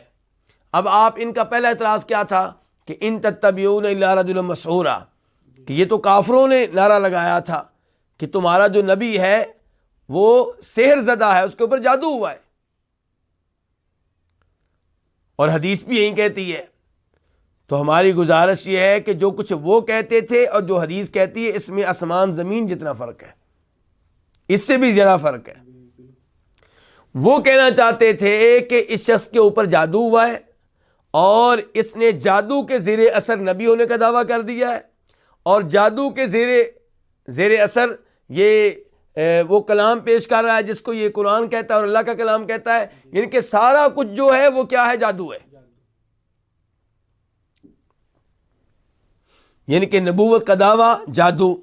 A: اب آپ ان کا پہلا اعتراض کیا تھا کہ ان تتبعون الا رجلا مسحورا، کہ یہ تو کافروں نے نعرہ لگایا تھا کہ تمہارا جو نبی ہے وہ سحر زدہ ہے، اس کے اوپر جادو ہوا ہے. اور حدیث بھی یہی کہتی ہے. تو ہماری گزارش یہ ہے کہ جو کچھ وہ کہتے تھے اور جو حدیث کہتی ہے، اس میں آسمان زمین جتنا فرق ہے، اس سے بھی زیادہ فرق ہے. وہ کہنا چاہتے تھے کہ اس شخص کے اوپر جادو ہوا ہے اور اس نے جادو کے زیر اثر نبی ہونے کا دعویٰ کر دیا ہے، اور جادو کے زیر اثر یہ وہ کلام پیش کر رہا ہے جس کو یہ قرآن کہتا ہے اور اللہ کا کلام کہتا ہے. یعنی کہ سارا کچھ جو ہے وہ کیا ہے؟ جادو ہے. یعنی کہ نبوت کا دعویٰ جادو،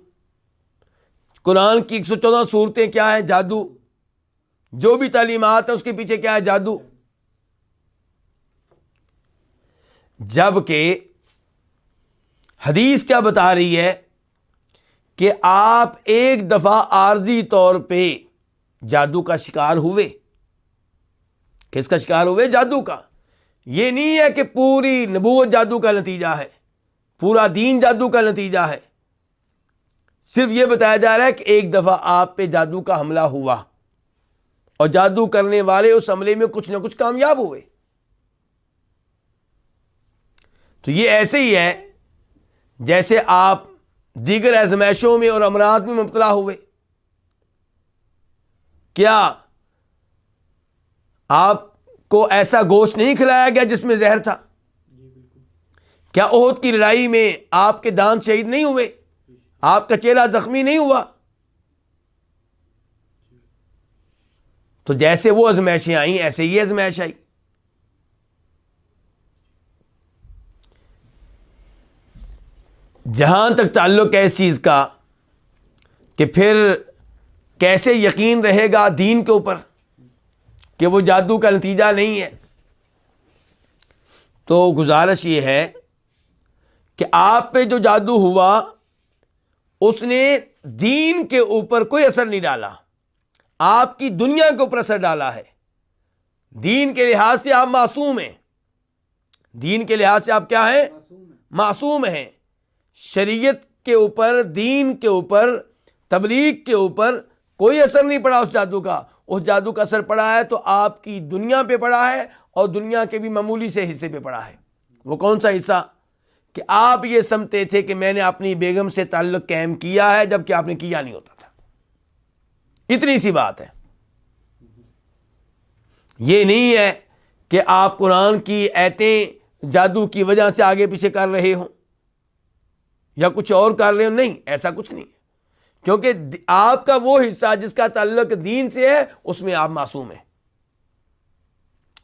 A: قرآن کی 114 صورتیں کیا ہے؟ جادو. جو بھی تعلیمات ہیں اس کے پیچھے کیا ہے؟ جادو. جبکہ حدیث کیا بتا رہی ہے کہ آپ ایک دفعہ عارضی طور پہ جادو کا شکار ہوئے. کس کا شکار ہوئے؟ جادو کا. یہ نہیں ہے کہ پوری نبوت جادو کا نتیجہ ہے، پورا دین جادو کا نتیجہ ہے. صرف یہ بتایا جا رہا ہے کہ ایک دفعہ آپ پہ جادو کا حملہ ہوا اور جادو کرنے والے اس حملے میں کچھ نہ کچھ کامیاب ہوئے. تو یہ ایسے ہی ہے جیسے آپ دیگر آزمائشوں میں اور امراض میں مبتلا ہوئے. کیا آپ کو ایسا گوشت نہیں کھلایا گیا جس میں زہر تھا؟ کیا احد کی لڑائی میں آپ کے دانت شہید نہیں ہوئے؟ آپ کا چہرہ زخمی نہیں ہوا؟ تو جیسے وہ آزمائشیں آئیں ایسے یہ آزمائش آئی۔ جہاں تک تعلق ہے اس چیز کا کہ پھر کیسے یقین رہے گا دین کے اوپر کہ وہ جادو کا نتیجہ نہیں ہے، تو گزارش یہ ہے کہ آپ پہ جو جادو ہوا اس نے دین کے اوپر کوئی اثر نہیں ڈالا، آپ کی دنیا کے اوپر اثر ڈالا ہے۔ دین کے لحاظ سے آپ معصوم ہیں، دین کے لحاظ سے آپ کیا ہیں؟ معصوم ہیں۔ شریعت کے اوپر، دین کے اوپر، تبلیغ کے اوپر کوئی اثر نہیں پڑا اس جادو کا۔ اس جادو کا اثر پڑا ہے تو آپ کی دنیا پہ پڑا ہے، اور دنیا کے بھی معمولی سے حصے پہ پڑا ہے۔ وہ کون سا حصہ؟ کہ آپ یہ سمجھتے تھے کہ میں نے اپنی بیگم سے تعلق قائم کیا ہے، جبکہ آپ نے کیا نہیں ہوتا تھا۔ اتنی سی بات ہے۔ یہ نہیں ہے کہ آپ قرآن کی آیتیں جادو کی وجہ سے آگے پیچھے کر رہے ہوں یا کچھ اور کر رہے ہوں، نہیں، ایسا کچھ نہیں ہے، کیونکہ آپ کا وہ حصہ جس کا تعلق دین سے ہے اس میں آپ معصوم ہیں،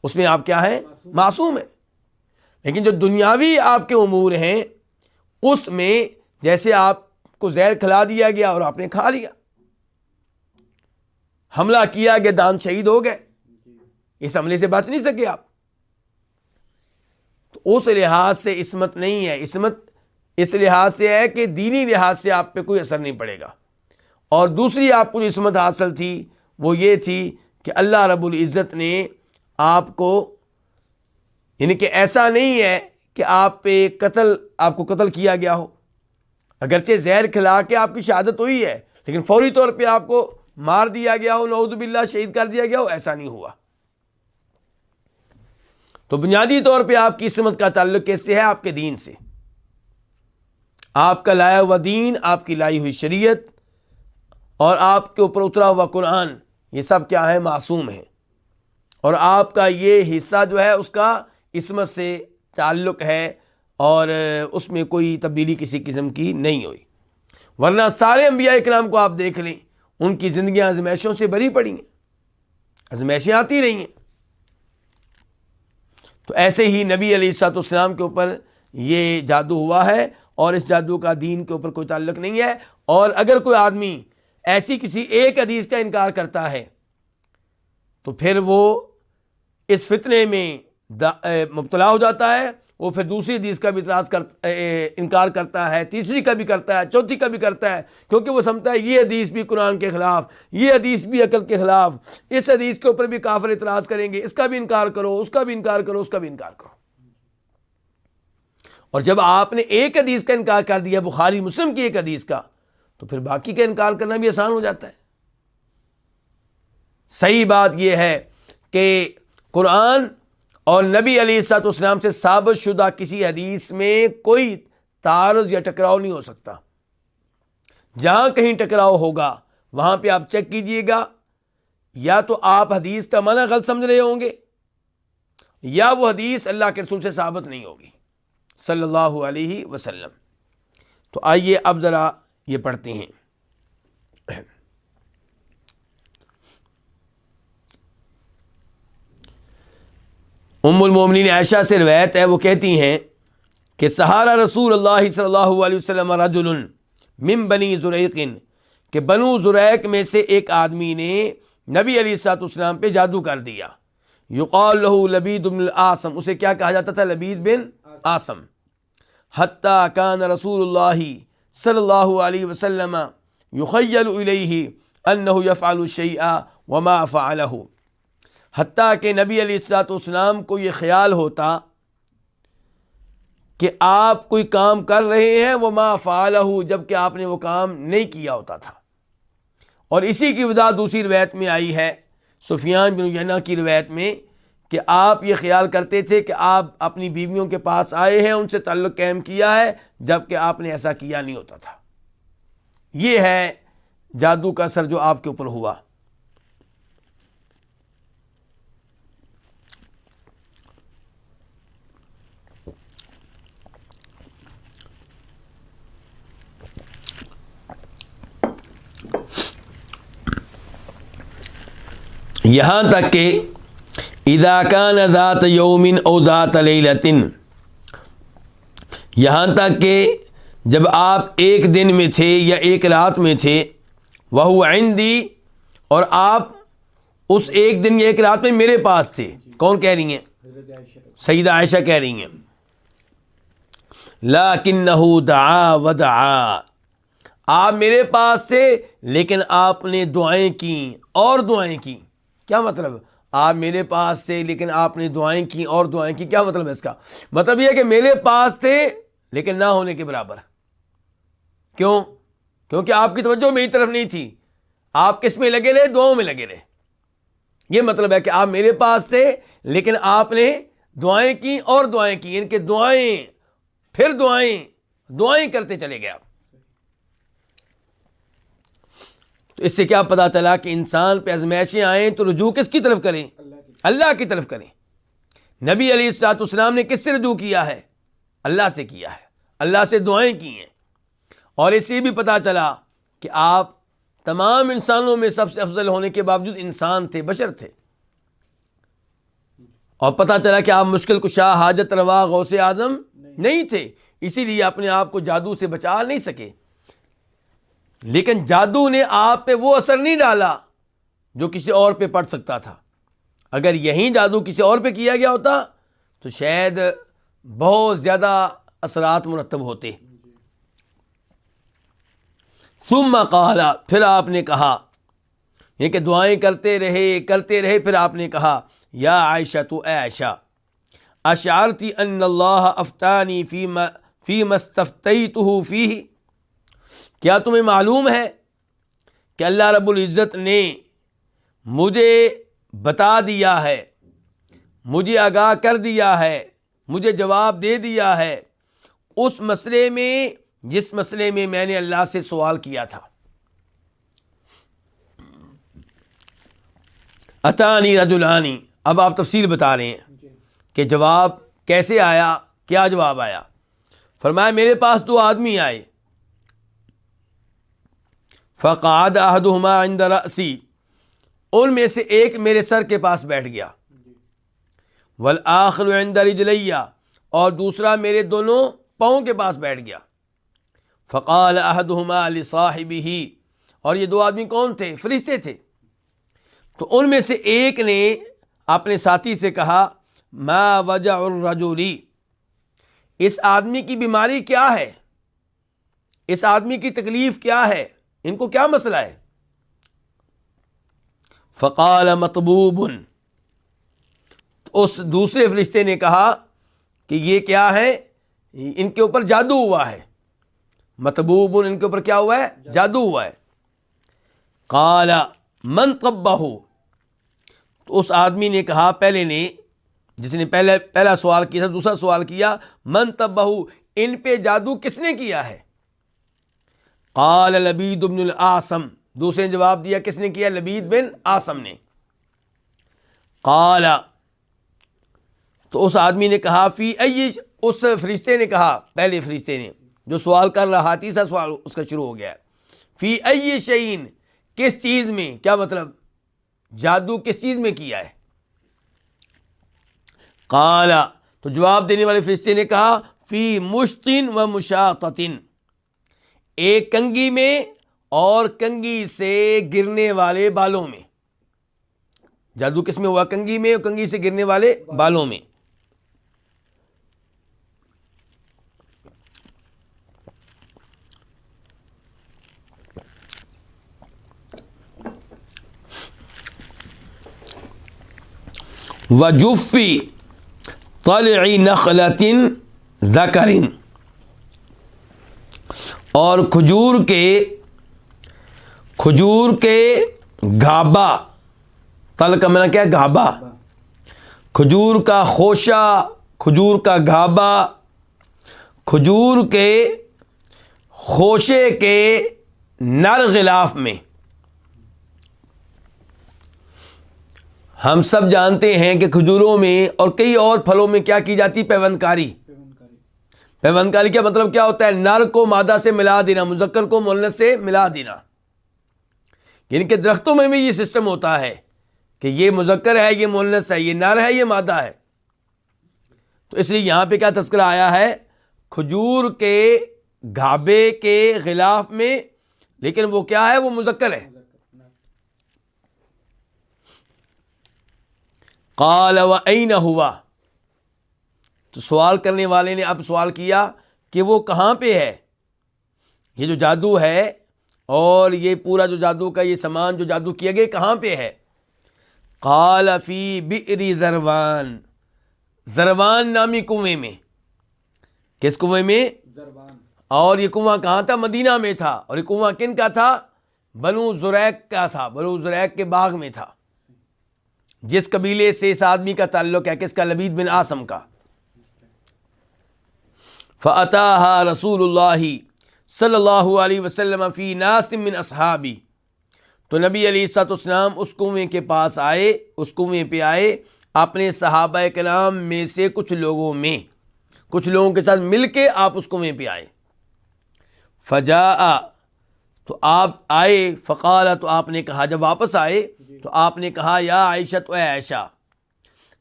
A: اس میں آپ کیا ہیں؟ معصوم ہیں۔ لیکن جو دنیاوی آپ کے امور ہیں اس میں جیسے آپ کو زہر کھلا دیا گیا اور آپ نے کھا لیا، حملہ کیا کہ دانت شہید ہو گئے، اس حملے سے بچ نہیں سکے آپ، تو اس لحاظ سے عصمت نہیں ہے۔ عصمت اس لحاظ سے ہے کہ دینی لحاظ سے آپ پہ کوئی اثر نہیں پڑے گا۔ اور دوسری آپ کو جو عصمت حاصل تھی وہ یہ تھی کہ اللہ رب العزت نے آپ کو، یعنی کہ ایسا نہیں ہے کہ آپ پہ آپ کو قتل کیا گیا ہو، اگرچہ زہر کھلا کے آپ کی شہادت ہوئی ہے لیکن فوری طور پہ آپ کو مار دیا گیا ہو، نعوذ باللہ شہید کر دیا گیا ہو، ایسا نہیں ہوا۔ تو بنیادی طور پہ آپ کی عصمت کا تعلق کس سے ہے؟ آپ کے دین سے۔ آپ کا لایا ہوا دین، آپ کی لائی ہوئی شریعت اور آپ کے اوپر اترا ہوا قرآن، یہ سب کیا ہے؟ معصوم ہیں، اور آپ کا یہ حصہ جو ہے اس کا عصمت سے تعلق ہے، اور اس میں کوئی تبدیلی کسی قسم کی نہیں ہوئی۔ ورنہ سارے انبیاء کرام کو آپ دیکھ لیں، ان کی زندگیاں آزمائشوں سے بری پڑی ہیں، آزمائشیں آتی رہی ہیں۔ تو ایسے ہی نبی علیہ الصلوۃ والسلام کے اوپر یہ جادو ہوا ہے، اور اس جادو کا دین کے اوپر کوئی تعلق نہیں ہے۔ اور اگر کوئی آدمی ایسی کسی ایک حدیث کا انکار کرتا ہے تو پھر وہ اس فتنے میں مبتلا ہو جاتا ہے، وہ پھر دوسری حدیث کا بھی انکار کرتا ہے، تیسری کا بھی کرتا ہے، چوتھی کا بھی کرتا ہے، کیونکہ وہ سمجھتا ہے یہ حدیث بھی قرآن کے خلاف، یہ حدیث بھی عقل کے خلاف، اس حدیث کے اوپر بھی کافر اعتراض کریں گے، اس کا بھی انکار کرو، اس کا بھی انکار کرو، اس کا بھی انکار کرو۔ اور جب آپ نے ایک حدیث کا انکار کر دیا، بخاری مسلم کی ایک حدیث کا، تو پھر باقی کا انکار کرنا بھی آسان ہو جاتا ہے۔ صحیح بات یہ ہے کہ قرآن اور نبی علیہ الصلوۃ والسلام سے ثابت شدہ کسی حدیث میں کوئی تعارض یا ٹکراؤ نہیں ہو سکتا۔ جہاں کہیں ٹکراؤ ہوگا وہاں پہ آپ چیک کیجئے گا، یا تو آپ حدیث کا معنی غلط سمجھ رہے ہوں گے، یا وہ حدیث اللہ کے رسول سے ثابت نہیں ہوگی صلی اللہ علیہ وسلم۔ تو آئیے اب ذرا یہ پڑھتے ہیں۔ ام المومنین عائشہ سے روایت ہے، وہ کہتی ہیں کہ سہارا رسول اللہ صلی اللہ علیہ وسلم رجل من بنی زریق، کہ بنو زریق میں سے ایک آدمی نے نبی علیہ الصلوۃ والسلام پہ جادو کر دیا۔ یقال له لبید بن العاصم، اسے کیا کہا جاتا تھا؟ لبید بن عاصم۔ حتی کان رسول اللہ صلی اللہ علیہ وسلم یخیل الیہ انہ یفعل الشیء وما فعلہ، حتیٰ کہ نبی علیہ الصلوۃ والسلام کو یہ خیال ہوتا کہ آپ کوئی کام کر رہے ہیں، وما فعلہ، جب کہ آپ نے وہ کام نہیں کیا ہوتا تھا۔ اور اسی کی وجہ دوسری روایت میں آئی ہے، سفیان بن عیینہ کی روایت میں، کہ آپ یہ خیال کرتے تھے کہ آپ اپنی بیویوں کے پاس آئے ہیں، ان سے تعلق قائم کیا ہے، جب کہ آپ نے ایسا کیا نہیں ہوتا تھا۔ یہ ہے جادو کا اثر جو آپ کے اوپر ہوا۔ یہاں تک کہ اذا کان ذات یوم او ذات لیلۃ، یہاں تک کہ جب آپ ایک دن میں تھے یا ایک رات میں تھے، وہو عندی، اور آپ اس ایک دن یا ایک رات میں میرے پاس تھے. کون کہہ رہی ہیں؟ سیدہ عائشہ کہہ رہی ہیں. لکنہ دعا ودعا، آپ میرے پاس تھے لیکن آپ نے دعائیں کیں اور دعائیں کیں. کیا مطلب؟ آپ میرے پاس تھے لیکن آپ نے دعائیں کیں اور دعائیں کی. کیا مطلب ہے اس کا؟ مطلب یہ ہے کہ میرے پاس تھے لیکن نہ ہونے کے برابر. کیوں؟ کیونکہ آپ کی توجہ میری طرف نہیں تھی. آپ کس میں لگے رہے؟ دعاؤں میں لگے رہے. یہ مطلب ہے کہ آپ میرے پاس تھے لیکن آپ نے دعائیں کی اور دعائیں کی، ان کے دعائیں پھر دعائیں کرتے چلے گئے آپ. تو اس سے کیا پتا چلا کہ انسان پہ آزمائشیں آئیں تو رجوع کس کی طرف کریں؟ اللہ کی طرف کریں. نبی علیہ الصلوۃ والسلام نے کس سے رجوع کیا ہے؟ اللہ سے کیا ہے، اللہ سے دعائیں کی ہیں. اور اس سے بھی پتا چلا کہ آپ تمام انسانوں میں سب سے افضل ہونے کے باوجود انسان تھے، بشر تھے. اور پتا چلا کہ آپ مشکل کشا، حاجت روا، غوث اعظم نہیں تھے، اسی لیے اپنے آپ کو جادو سے بچا نہیں سکے. لیکن جادو نے آپ پہ وہ اثر نہیں ڈالا جو کسی اور پہ پڑ سکتا تھا. اگر یہی جادو کسی اور پہ کیا گیا ہوتا تو شاید بہت زیادہ اثرات مرتب ہوتے. ثم قال، پھر آپ نے کہا، یہ کہ دعائیں کرتے رہے، پھر آپ نے کہا، یا عائشہ، تو اے عائشہ، اشعرتی ان اللہ افتانی فیما استفتیتہ فیہ، کیا تمہیں معلوم ہے کہ اللہ رب العزت نے مجھے بتا دیا ہے، مجھے آگاہ کر دیا ہے، مجھے جواب دے دیا ہے اس مسئلے میں جس مسئلے میں میں نے اللہ سے سوال کیا تھا. اتانی رجلانی، اب آپ تفصیل بتا رہے ہیں کہ جواب کیسے آیا، کیا جواب آیا. فرمایا میرے پاس دو آدمی آئے، فقعد احدہما عند رأسی، ان میں سے ایک میرے سر کے پاس بیٹھ گیا، والآخر عند رجلی، اور دوسرا میرے دونوں پاؤں کے پاس بیٹھ گیا. فقال احدہما لصاحبہ، اور یہ دو آدمی کون تھے؟ فرشتے تھے. تو ان میں سے ایک نے اپنے ساتھی سے کہا، ما وجع الرجل، اس آدمی کی بیماری کیا ہے، اس آدمی کی تکلیف کیا ہے، ان کو کیا مسئلہ ہے؟ فقال مطبوب، اس دوسرے فرشتے نے کہا کہ یہ کیا ہے، ان کے اوپر جادو ہوا ہے. مطبوب، ان کے اوپر کیا ہوا ہے؟ جادو ہوا ہے. قال من طبہ، تو اس آدمی نے کہا، پہلے نے، جس نے پہلا سوال کیا تھا، دوسرا سوال کیا، من طبہ، ان پہ جادو کس نے کیا ہے؟ قال لبید بن العاصم، دوسرے نے جواب دیا، کس نے کیا؟ لبید بن عاصم نے. قال، تو اس آدمی نے کہا، فی ای، اس فرشتے نے کہا، پہلے فرشتے نے جو سوال کر رہا، تیسرا سوال اس کا شروع ہو گیا، فی ای شیئن، کس چیز میں؟ کیا مطلب؟ جادو کس چیز میں کیا ہے؟ قال، تو جواب دینے والے فرشتے نے کہا، فی مشطن و مشاطتن، ایک کنگھی میں اور کنگھی سے گرنے والے بالوں میں. جادو کس میں ہوا؟ کنگھی میں اور کنگھی سے گرنے والے بالوں میں. وجفی طلع نخلۃ ذکر، اور کھجور کے گھابا، تل کا معنی کیا ہے؟ گھابا. کھجور کا خوشہ، کھجور کا گھابا، کھجور کے خوشے کے نر غلاف میں. ہم سب جانتے ہیں کہ کھجوروں میں اور کئی اور پھلوں میں کیا کی جاتی؟ پیوند کاری. پیوند کاری کا مطلب کیا ہوتا ہے؟ نر کو مادہ سے ملا دینا، مذکر کو مؤنث سے ملا دینا. یعنی کہ درختوں میں بھی یہ سسٹم ہوتا ہے کہ یہ مذکر ہے، یہ مؤنث ہے، یہ نر ہے، یہ مادہ ہے. تو اس لیے یہاں پہ کیا تذکرہ آیا ہے؟ کھجور کے گھابے کے غلاف میں، لیکن وہ کیا ہے؟ وہ مذکر ہے. قال وَأَيْنَ هُوَ، تو سوال کرنے والے نے اب سوال کیا کہ وہ کہاں پہ ہے؟ یہ جو جادو ہے اور یہ پورا جو جادو کا یہ سامان جو جادو کیا گیا کہاں پہ ہے؟ قال فی بئر ذروان، ذروان نامی کنویں میں. کس کنویں میں؟
B: ذروان.
A: اور یہ کنواں کہاں تھا؟ مدینہ میں تھا. اور یہ کنواں کن کا تھا؟ بنو زریق کا تھا، بنو زریق کے باغ میں تھا. جس قبیلے سے اس آدمی کا تعلق ہے، کس کا؟ لبید بن عاصم کا. فَأَتَاهَا رسول اللہ صلی اللہ علیہ وسلم فی ناس من اصحابی، تو نبی علیہ الصلوۃ والسلام اس کنویں کے پاس آئے، اس کنویں پہ آئے اپنے صحابہ کرام میں سے کچھ لوگوں میں، کچھ لوگوں کے ساتھ مل کے آپ اس کنویں پہ آئے. فجاء، تو آپ آئے، فقال، تو آپ نے کہا، جب واپس آئے تو آپ نے کہا، یا عائشہ، تو اے عائشہ،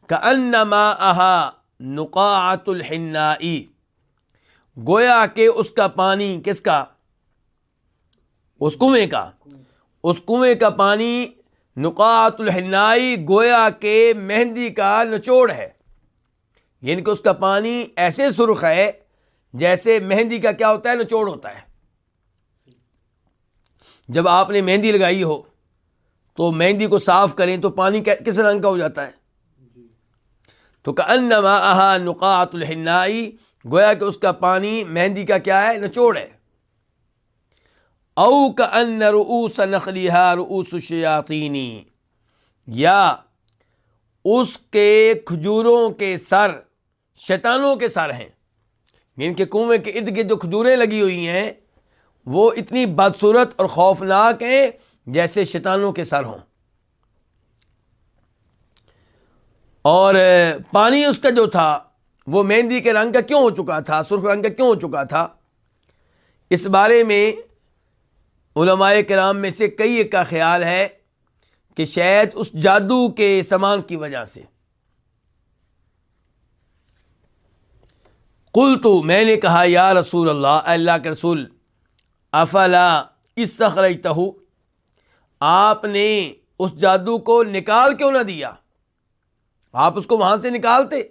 A: کأن ماءها نقاعۃ الحناء، گویا کہ اس کا پانی، کس کا؟ اس کنویں کا. اس کنویں کا پانی نقاعۃ الحناء، گویا کہ مہندی کا نچوڑ ہے. یعنی کہ اس کا پانی ایسے سرخ ہے جیسے مہندی کا کیا ہوتا ہے؟ نچوڑ ہوتا ہے. جب آپ نے مہندی لگائی ہو تو مہندی کو صاف کریں تو پانی کس رنگ کا ہو جاتا ہے؟ تو کأن ماءها نقاعۃ الحناء، گویا کہ اس کا پانی مہندی کا کیا ہے؟ نچوڑ ہے. او کأن رؤوس نخلها رؤوس الشیاطین، یا اس کے کھجوروں کے سر شیطانوں کے سر ہیں. یعنی کہ کنویں کے ارد گرد جو کھجوریں لگی ہوئی ہیں وہ اتنی بدصورت اور خوفناک ہیں جیسے شیطانوں کے سر ہوں. اور پانی اس کا جو تھا وہ مہندی کے رنگ کا کیوں ہو چکا تھا؟ سرخ رنگ کا کیوں ہو چکا تھا؟ اس بارے میں علماء کرام میں سے کئی ایک کا خیال ہے کہ شاید اس جادو کے سامان کی وجہ سے. قلت، میں نے کہا، یا رسول اللہ، اللہ کے رسول، افلا استخرجتہ، آپ نے اس جادو کو نکال کیوں نہ دیا؟ آپ اس کو وہاں سے نکالتے.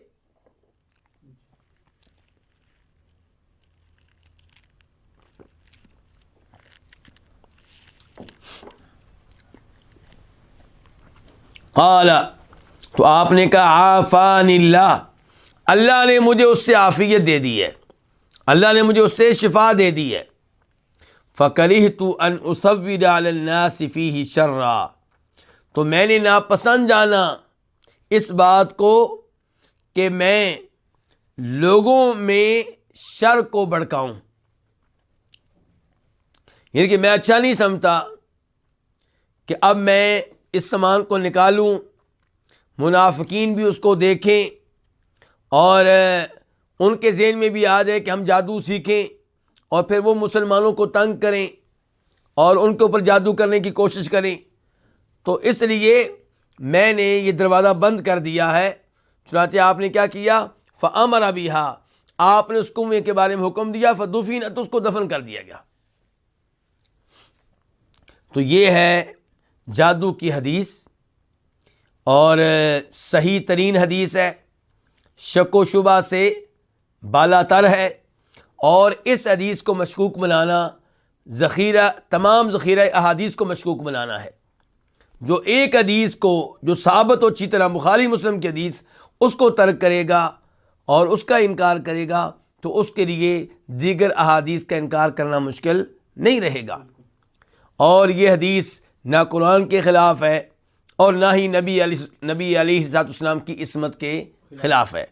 A: قال، تو آپ نے کہا، عافان اللہ، اللہ نے مجھے اس سے عافیت دے دی ہے، اللہ نے مجھے اس سے شفا دے دی ہے. فَكَرِهْتُ أَنْ أُصَوِّرَ عَلَى النَّاسِ فِيهِ شَرًّا، تو میں نے ناپسند جانا اس بات کو کہ میں لوگوں میں شر کو بھڑکاؤں. یعنی کہ میں اچھا نہیں سمجھتا کہ اب میں اس سامان کو نکالوں، منافقین بھی اس کو دیکھیں اور ان کے ذہن میں بھی آ جائے کہ ہم جادو سیکھیں اور پھر وہ مسلمانوں کو تنگ کریں اور ان کے اوپر جادو کرنے کی کوشش کریں. تو اس لیے میں نے یہ دروازہ بند کر دیا ہے. چنانچہ آپ نے کیا کیا؟ فَأَمَرَ بِهَا، آپ نے اس کنویں کے بارے میں حکم دیا. فَدُفِنَتْ، اس کو دفن کر دیا گیا. تو یہ ہے جادو کی حدیث، اور صحیح ترین حدیث ہے، شک و شبہ سے بالا تر ہے. اور اس حدیث کو مشکوک بنانا تمام ذخیرہ احادیث کو مشکوک بنانا ہے. جو ایک حدیث کو جو ثابت ہو اچھی طرح بخاری مسلم کی حدیث، اس کو ترک کرے گا اور اس کا انکار کرے گا تو اس کے لیے دیگر احادیث کا انکار کرنا مشکل نہیں رہے گا. اور یہ حدیث نہ قرآن کے خلاف ہے اور نہ ہی نبی علیہ الصلوۃ والسلام کی عصمت کے خلاف ہے.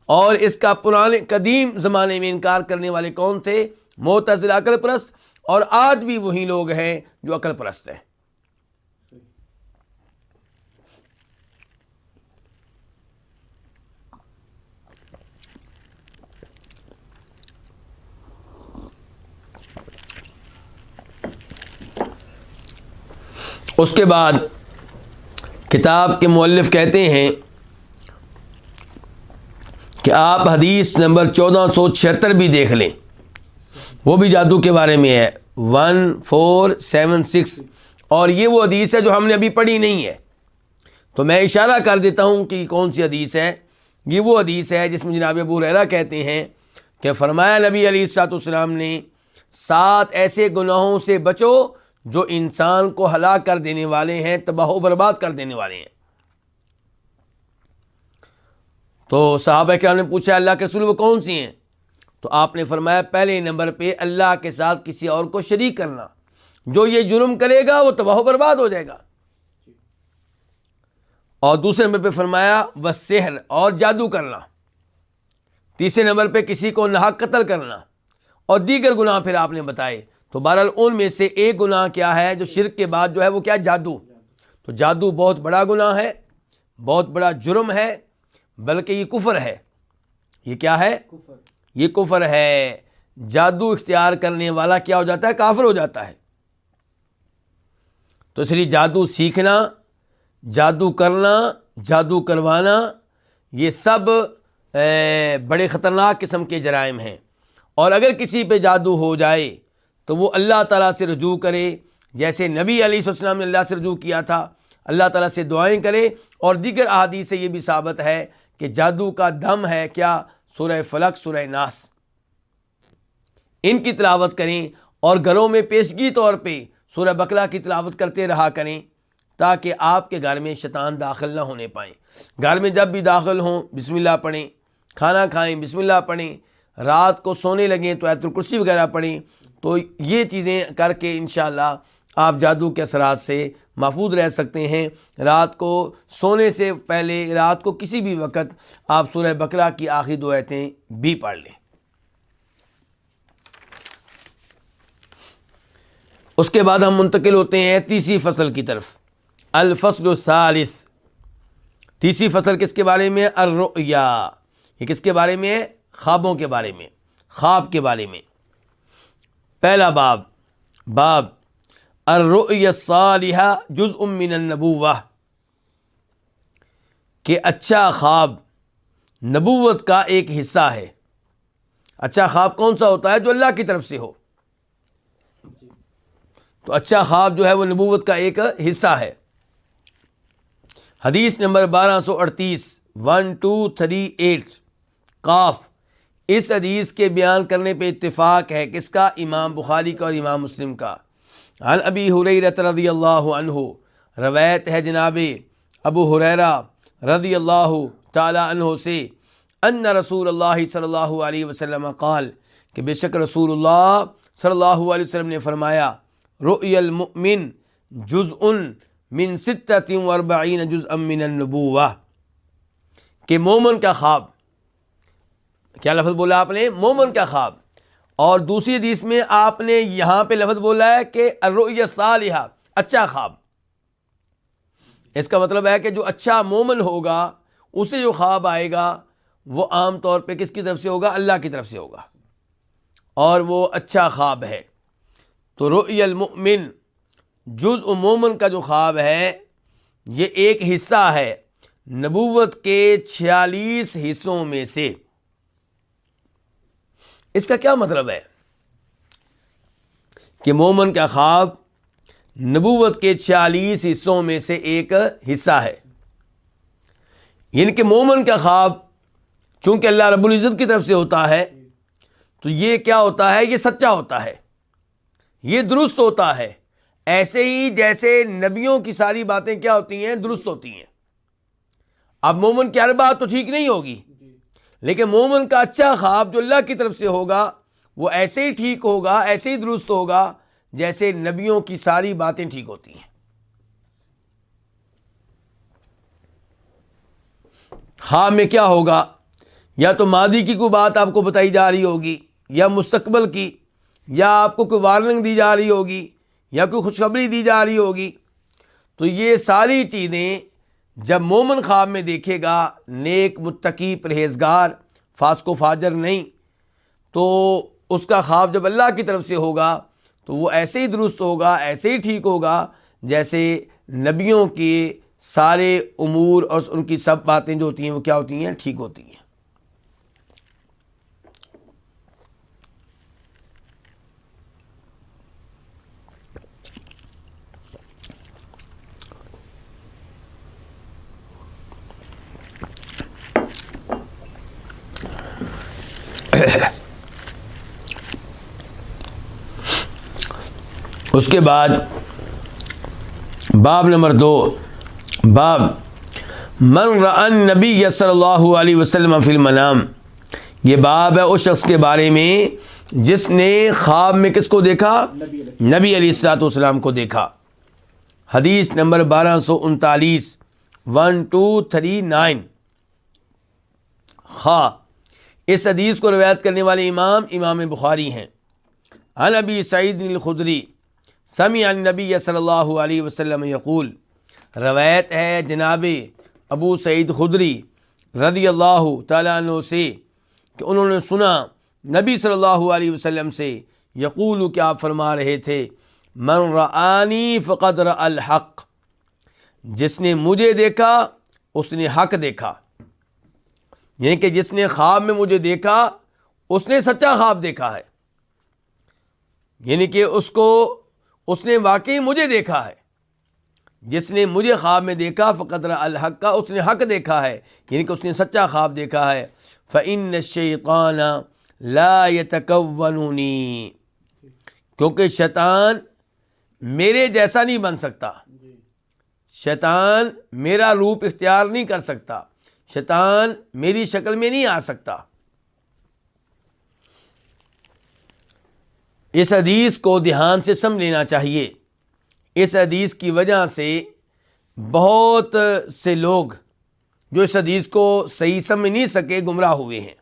A: اور اس کا پرانے قدیم زمانے میں انکار کرنے والے کون تھے؟ معتزلہ، عقل پرست. اور آج بھی وہی لوگ ہیں جو عقل پرست ہیں. اس کے بعد کتاب کے مؤلف کہتے ہیں کہ آپ حدیث نمبر 1476 بھی دیکھ لیں، وہ بھی جادو کے بارے میں ہے، 1476، اور یہ وہ حدیث ہے جو ہم نے ابھی پڑھی نہیں ہے، تو میں اشارہ کر دیتا ہوں کہ کون سی حدیث ہے۔ یہ وہ حدیث ہے جس میں جناب ابو ہریرہ کہتے ہیں کہ فرمایا نبی علیہ الصلوۃ والسلام نے 7 ایسے گناہوں سے بچو جو انسان کو ہلاک کر دینے والے ہیں، تباہ و برباد کر دینے والے ہیں۔ تو صحابہ کرام نے پوچھا اللہ کے رسول وہ کون سی ہیں؟ تو آپ نے فرمایا پہلے نمبر پہ اللہ کے ساتھ کسی اور کو شریک کرنا، جو یہ جرم کرے گا وہ تباہ و برباد ہو جائے گا۔ اور دوسرے نمبر پہ فرمایا والسحر، اور جادو کرنا۔ تیسرے نمبر پہ کسی کو ناحق قتل کرنا، اور دیگر گناہ پھر آپ نے بتائے۔ تو بہرحال ان میں سے ایک گناہ کیا ہے جو شرک کے بعد جو ہے وہ کیا؟ جادو۔ تو جادو بہت بڑا گناہ ہے، بہت بڑا جرم ہے، بلکہ یہ کفر ہے۔ یہ کیا ہے؟ یہ کفر ہے۔ جادو اختیار کرنے والا کیا ہو جاتا ہے؟ کافر ہو جاتا ہے۔ تو اس لیے جادو سیکھنا، جادو کرنا، جادو کروانا، یہ سب بڑے خطرناک قسم کے جرائم ہیں۔ اور اگر کسی پہ جادو ہو جائے تو وہ اللہ تعالیٰ سے رجوع کرے، جیسے نبی علیہ السلام نے اللہ سے رجوع کیا تھا، اللہ تعالیٰ سے دعائیں کرے۔ اور دیگر احادیث سے یہ بھی ثابت ہے کہ جادو کا دم ہے کیا؟ سورہ فلق، سورہ ناس، ان کی تلاوت کریں، اور گھروں میں پیشگی طور پہ سورہ بقرہ کی تلاوت کرتے رہا کریں، تاکہ آپ کے گھر میں شیطان داخل نہ ہونے پائیں۔ گھر میں جب بھی داخل ہوں بسم اللہ پڑھیں، کھانا کھائیں بسم اللہ پڑھیں، رات کو سونے لگیں تو آیت الکرسی وغیرہ پڑھیں۔ تو یہ چیزیں کر کے انشاءاللہ آپ جادو کے اثرات سے محفوظ رہ سکتے ہیں۔ رات کو سونے سے پہلے، رات کو کسی بھی وقت آپ سورہ بقرہ کی آخری 2 آیتیں بھی پڑھ لیں۔ اس کے بعد ہم منتقل ہوتے ہیں تیسری فصل کی طرف، الفصل الثالث۔ تیسری فصل کس کے بارے میں؟ الرؤیا۔ یہ کس کے بارے میں ہے؟ خوابوں کے بارے میں، خواب کے بارے میں۔ پہلا باب الرؤیا الصالحہ جزء من النبوہ، کہ اچھا خواب نبوت کا ایک حصہ ہے۔ اچھا خواب کون سا ہوتا ہے؟ جو اللہ کی طرف سے ہو۔ تو اچھا خواب جو ہے وہ نبوت کا ایک حصہ ہے۔ حدیث نمبر 1238، 1238 قاف۔ اس حدیث کے بیان کرنے پہ اتفاق ہے کس کا؟ امام بخاری کا اور امام مسلم کا۔ عن ابی ہریرہ رضی اللہ عنہ، روایت ہے جناب ابو ہریرہ رضی اللہ تعالی عنہ سے، ان رسول اللہ صلی اللہ علیہ وسلم قال، کہ بے شک رسول اللہ صلی اللہ علیہ وسلم نے فرمایا، رؤی المؤمن جزء من 46 جزءا من النبوہ، کہ مومن کا خواب، کیا لفظ بولا آپ نے؟ مومن کا خواب۔ اور دوسری حدیث میں آپ نے یہاں پہ لفظ بولا ہے کہ الرؤیا الصالحہ، اچھا خواب۔ اس کا مطلب ہے کہ جو اچھا مومن ہوگا اسے جو خواب آئے گا وہ عام طور پہ کس کی طرف سے ہوگا؟ اللہ کی طرف سے ہوگا، اور وہ اچھا خواب ہے۔ تو رؤی المؤمن، جزء مومن کا جو خواب ہے یہ ایک حصہ ہے نبوت کے 46 حصوں میں سے۔ اس کا کیا مطلب ہے کہ مومن کا خواب نبوت کے 46 حصوں میں سے ایک حصہ ہے؟ یعنی کہ مومن کا خواب چونکہ اللہ رب العزت کی طرف سے ہوتا ہے تو یہ کیا ہوتا ہے؟ یہ سچا ہوتا ہے، یہ درست ہوتا ہے، ایسے ہی جیسے نبیوں کی ساری باتیں کیا ہوتی ہیں؟ درست ہوتی ہیں۔ اب مومن کی ہر بات تو ٹھیک نہیں ہوگی، لیکن مومن کا اچھا خواب جو اللہ کی طرف سے ہوگا وہ ایسے ہی ٹھیک ہوگا، ایسے ہی درست ہوگا جیسے نبیوں کی ساری باتیں ٹھیک ہوتی ہیں۔ خواب میں کیا ہوگا؟ یا تو ماضی کی کوئی بات آپ کو بتائی جا رہی ہوگی، یا مستقبل کی، یا آپ کو کوئی وارننگ دی جا رہی ہوگی، یا کوئی خوشخبری دی جا رہی ہوگی۔ تو یہ ساری چیزیں جب مومن خواب میں دیکھے گا، نیک متقی پرہیزگار، فاسق و فاجر نہیں، تو اس کا خواب جب اللہ کی طرف سے ہوگا تو وہ ایسے ہی درست ہوگا، ایسے ہی ٹھیک ہوگا جیسے نبیوں کی سارے امور اور ان کی سب باتیں جو ہوتی ہیں وہ کیا ہوتی ہیں؟ ٹھیک ہوتی ہیں۔ اس کے بعد باب نمبر 2، باب من رأى النبی صلی اللہ علیہ وسلم فی المنام۔ یہ باب ہے اس شخص کے بارے میں جس نے خواب میں کس کو دیکھا؟ نبی علیہ الصلوۃ والسلام کو دیکھا۔ حدیث نمبر 1239، 1239۔ اس حدیث کو روایت کرنے والے امام بخاری ہیں۔ عن ابی سعید الخدری سمع النبی صلی اللہ علیہ وسلم یقول، روایت ہے جناب ابو سعید خدری رضی اللہ تعالیٰ عنہ سے کہ انہوں نے سنا نبی صلی اللہ علیہ وسلم سے، یقول کہ آپ فرما رہے تھے، من رآنی فقد رأى الحق، جس نے مجھے دیکھا اس نے حق دیکھا، یعنی کہ جس نے خواب میں مجھے دیکھا اس نے سچا خواب دیکھا ہے، یعنی کہ اس نے واقعی مجھے دیکھا ہے۔ جس نے مجھے خواب میں دیکھا فقد رأى الحق، اس نے حق دیکھا ہے، یعنی کہ اس نے سچا خواب دیکھا ہے۔ فإن الشیطان لا یتکوننی، کیونکہ شیطان میرے جیسا نہیں بن سکتا، شیطان میرا روپ اختیار نہیں کر سکتا، شیطان میری شکل میں نہیں آ سکتا۔ اس حدیث کو دھیان سے سمجھ لینا چاہیے۔ اس حدیث کی وجہ سے بہت سے لوگ جو اس حدیث کو صحیح سمجھ نہیں سکے گمراہ ہوئے ہیں۔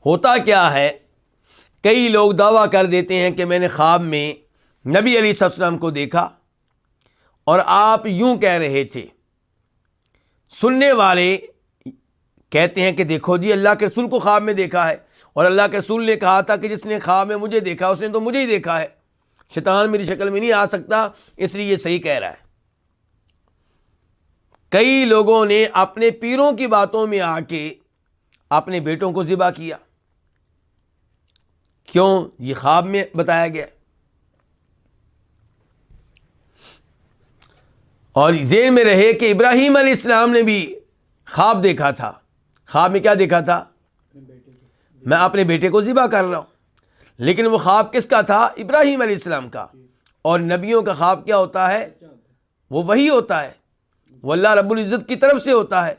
A: ہوتا کیا ہے، کئی لوگ دعویٰ کر دیتے ہیں کہ میں نے خواب میں نبی علیہ السلام کو دیکھا اور آپ یوں کہہ رہے تھے۔ سننے والے کہتے ہیں کہ دیکھو جی اللہ کے رسول کو خواب میں دیکھا ہے، اور اللہ کے رسول نے کہا تھا کہ جس نے خواب میں مجھے دیکھا اس نے تو مجھے ہی دیکھا ہے، شیطان میری شکل میں نہیں آ سکتا، اس لیے یہ صحیح کہہ رہا ہے۔ کئی لوگوں نے اپنے پیروں کی باتوں میں آ کے اپنے بیٹوں کو ذبح کیا، کیوں؟ یہ خواب میں بتایا گیا، اور ذہن میں رہے کہ ابراہیم علیہ السلام نے بھی خواب دیکھا تھا۔ خواب میں کیا دیکھا تھا؟ میں اپنے بیٹے کو ذبح کر رہا ہوں، لیکن وہ خواب کس کا تھا؟ ابراہیم علیہ السلام کا۔ اور نبیوں کا خواب کیا ہوتا ہے؟ وہ وہی ہوتا ہے، وہ اللہ رب العزت کی طرف سے ہوتا ہے،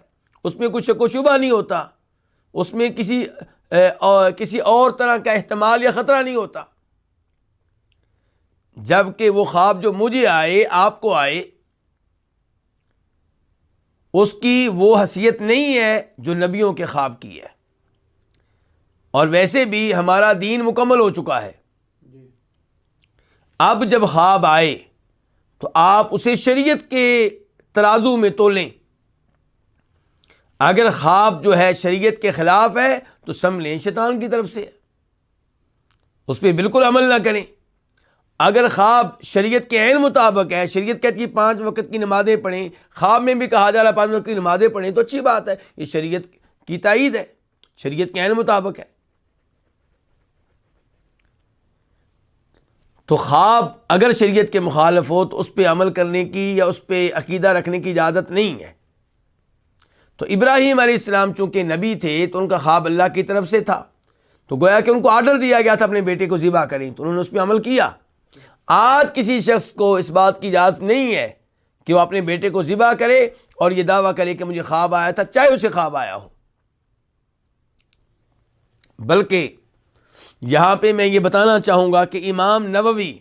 A: اس میں کچھ شک و شبہ نہیں ہوتا، اس میں کسی اور طرح کا احتمال یا خطرہ نہیں ہوتا۔ جبکہ وہ خواب جو مجھے آئے، آپ کو آئے، اس کی وہ حیثیت نہیں ہے جو نبیوں کے خواب کی ہے۔ اور ویسے بھی ہمارا دین مکمل ہو چکا ہے۔ اب جب خواب آئے تو آپ اسے شریعت کے ترازو میں تولیں۔ اگر خواب جو ہے شریعت کے خلاف ہے تو سمجھ لیں شیطان کی طرف سے، اس پہ بالکل عمل نہ کریں۔ اگر خواب شریعت کے عین مطابق ہے، شریعت کہتی ہے 5 وقت کی نمازیں پڑھیں، خواب میں بھی کہا جا رہا ہے 5 وقت کی نمازیں پڑھیں، تو اچھی بات ہے، یہ شریعت کی تائید ہے، شریعت کے عین مطابق ہے۔ تو خواب اگر شریعت کے مخالف ہو تو اس پہ عمل کرنے کی یا اس پہ عقیدہ رکھنے کی اجازت نہیں ہے۔ تو ابراہیم علیہ السلام چونکہ نبی تھے تو ان کا خواب اللہ کی طرف سے تھا، تو گویا کہ ان کو آرڈر دیا گیا تھا اپنے بیٹے کو ذبح کریں، تو انہوں نے اس پہ عمل کیا۔ آج کسی شخص کو اس بات کی اجازت نہیں ہے کہ وہ اپنے بیٹے کو ذبح کرے اور یہ دعویٰ کرے کہ مجھے خواب آیا تھا، چاہے اسے خواب آیا ہو۔ بلکہ یہاں پہ میں یہ بتانا چاہوں گا کہ امام نووی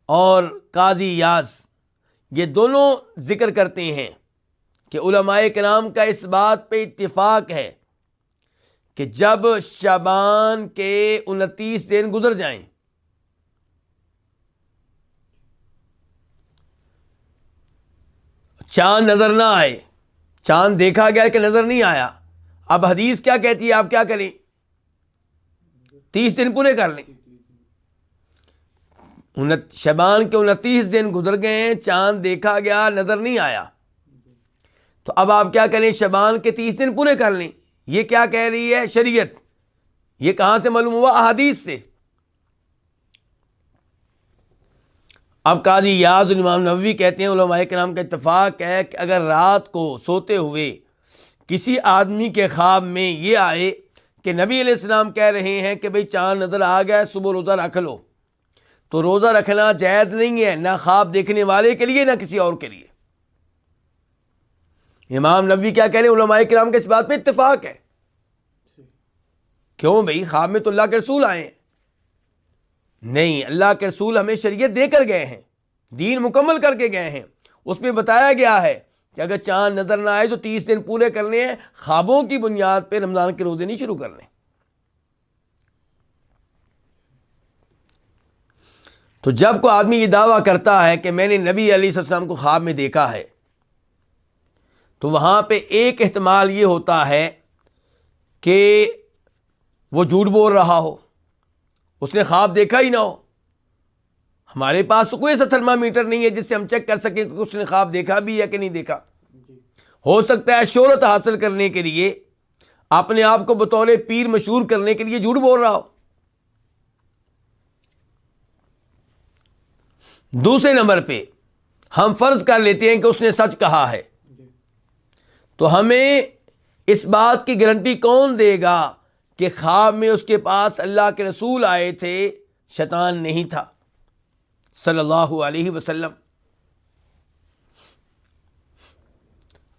A: اور قاضی یاز یہ دونوں ذکر کرتے ہیں کہ علماء کرام کا اس بات پہ اتفاق ہے کہ جب شعبان کے 29 دن گزر جائیں، چاند نظر نہ آئے، چاند دیکھا گیا کہ نظر نہیں آیا، اب حدیث کیا کہتی ہے؟ آپ کیا کریں؟ 30 دن پورے کر لیں۔ شعبان کے 29 دن گزر گئے ہیں، چاند دیکھا گیا، نظر نہیں آیا، تو اب آپ کیا کریں؟ شعبان کے 30 دن پورے کر لیں۔ یہ کیا کہہ رہی ہے شریعت؟ یہ کہاں سے معلوم ہوا؟ احادیث سے۔ اب قاضی ایاز اور امام نووی کہتے ہیں علماء کرام کا اتفاق ہے کہ اگر رات کو سوتے ہوئے کسی آدمی کے خواب میں یہ آئے کہ نبی علیہ السلام کہہ رہے ہیں کہ بھئی چاند نظر آ گیا، صبح روزہ رکھ لو، تو روزہ رکھنا جائز نہیں ہے، نہ خواب دیکھنے والے کے لیے نہ کسی اور کے لیے۔ امام نووی کیا کہہ رہے ہیں؟ علماء کرام کے اس بات پہ اتفاق ہے۔ کیوں بھئی؟ خواب میں تو اللہ کے رسول آئے ہیں۔ نہیں، اللہ کے رسول ہمیں شریعت دے کر گئے ہیں، دین مکمل کر کے گئے ہیں، اس میں بتایا گیا ہے کہ اگر چاند نظر نہ آئے تو 30 دن پورے کرنے ہیں، خوابوں کی بنیاد پہ رمضان کے روزے نہیں شروع کرنے۔ تو جب کوئی آدمی یہ دعویٰ کرتا ہے کہ میں نے نبی علیہ السلام کو خواب میں دیکھا ہے، تو وہاں پہ ایک احتمال یہ ہوتا ہے کہ وہ جھوٹ بول رہا ہو، اس نے خواب دیکھا ہی نہ ہو۔ ہمارے پاس تو کوئی ایسا تھرمامیٹر نہیں ہے جس سے ہم چیک کر سکیں کہ اس نے خواب دیکھا بھی ہے کہ نہیں دیکھا۔ ہو سکتا ہے شہرت حاصل کرنے کے لیے، اپنے آپ کو بطور پیر مشہور کرنے کے لیے جھوٹ بول رہا ہو۔ دوسرے نمبر پہ ہم فرض کر لیتے ہیں کہ اس نے سچ کہا ہے، تو ہمیں اس بات کی گارنٹی کون دے گا کہ خواب میں اس کے پاس اللہ کے رسول آئے تھے، شیطان نہیں تھا صلی اللہ علیہ وسلم؟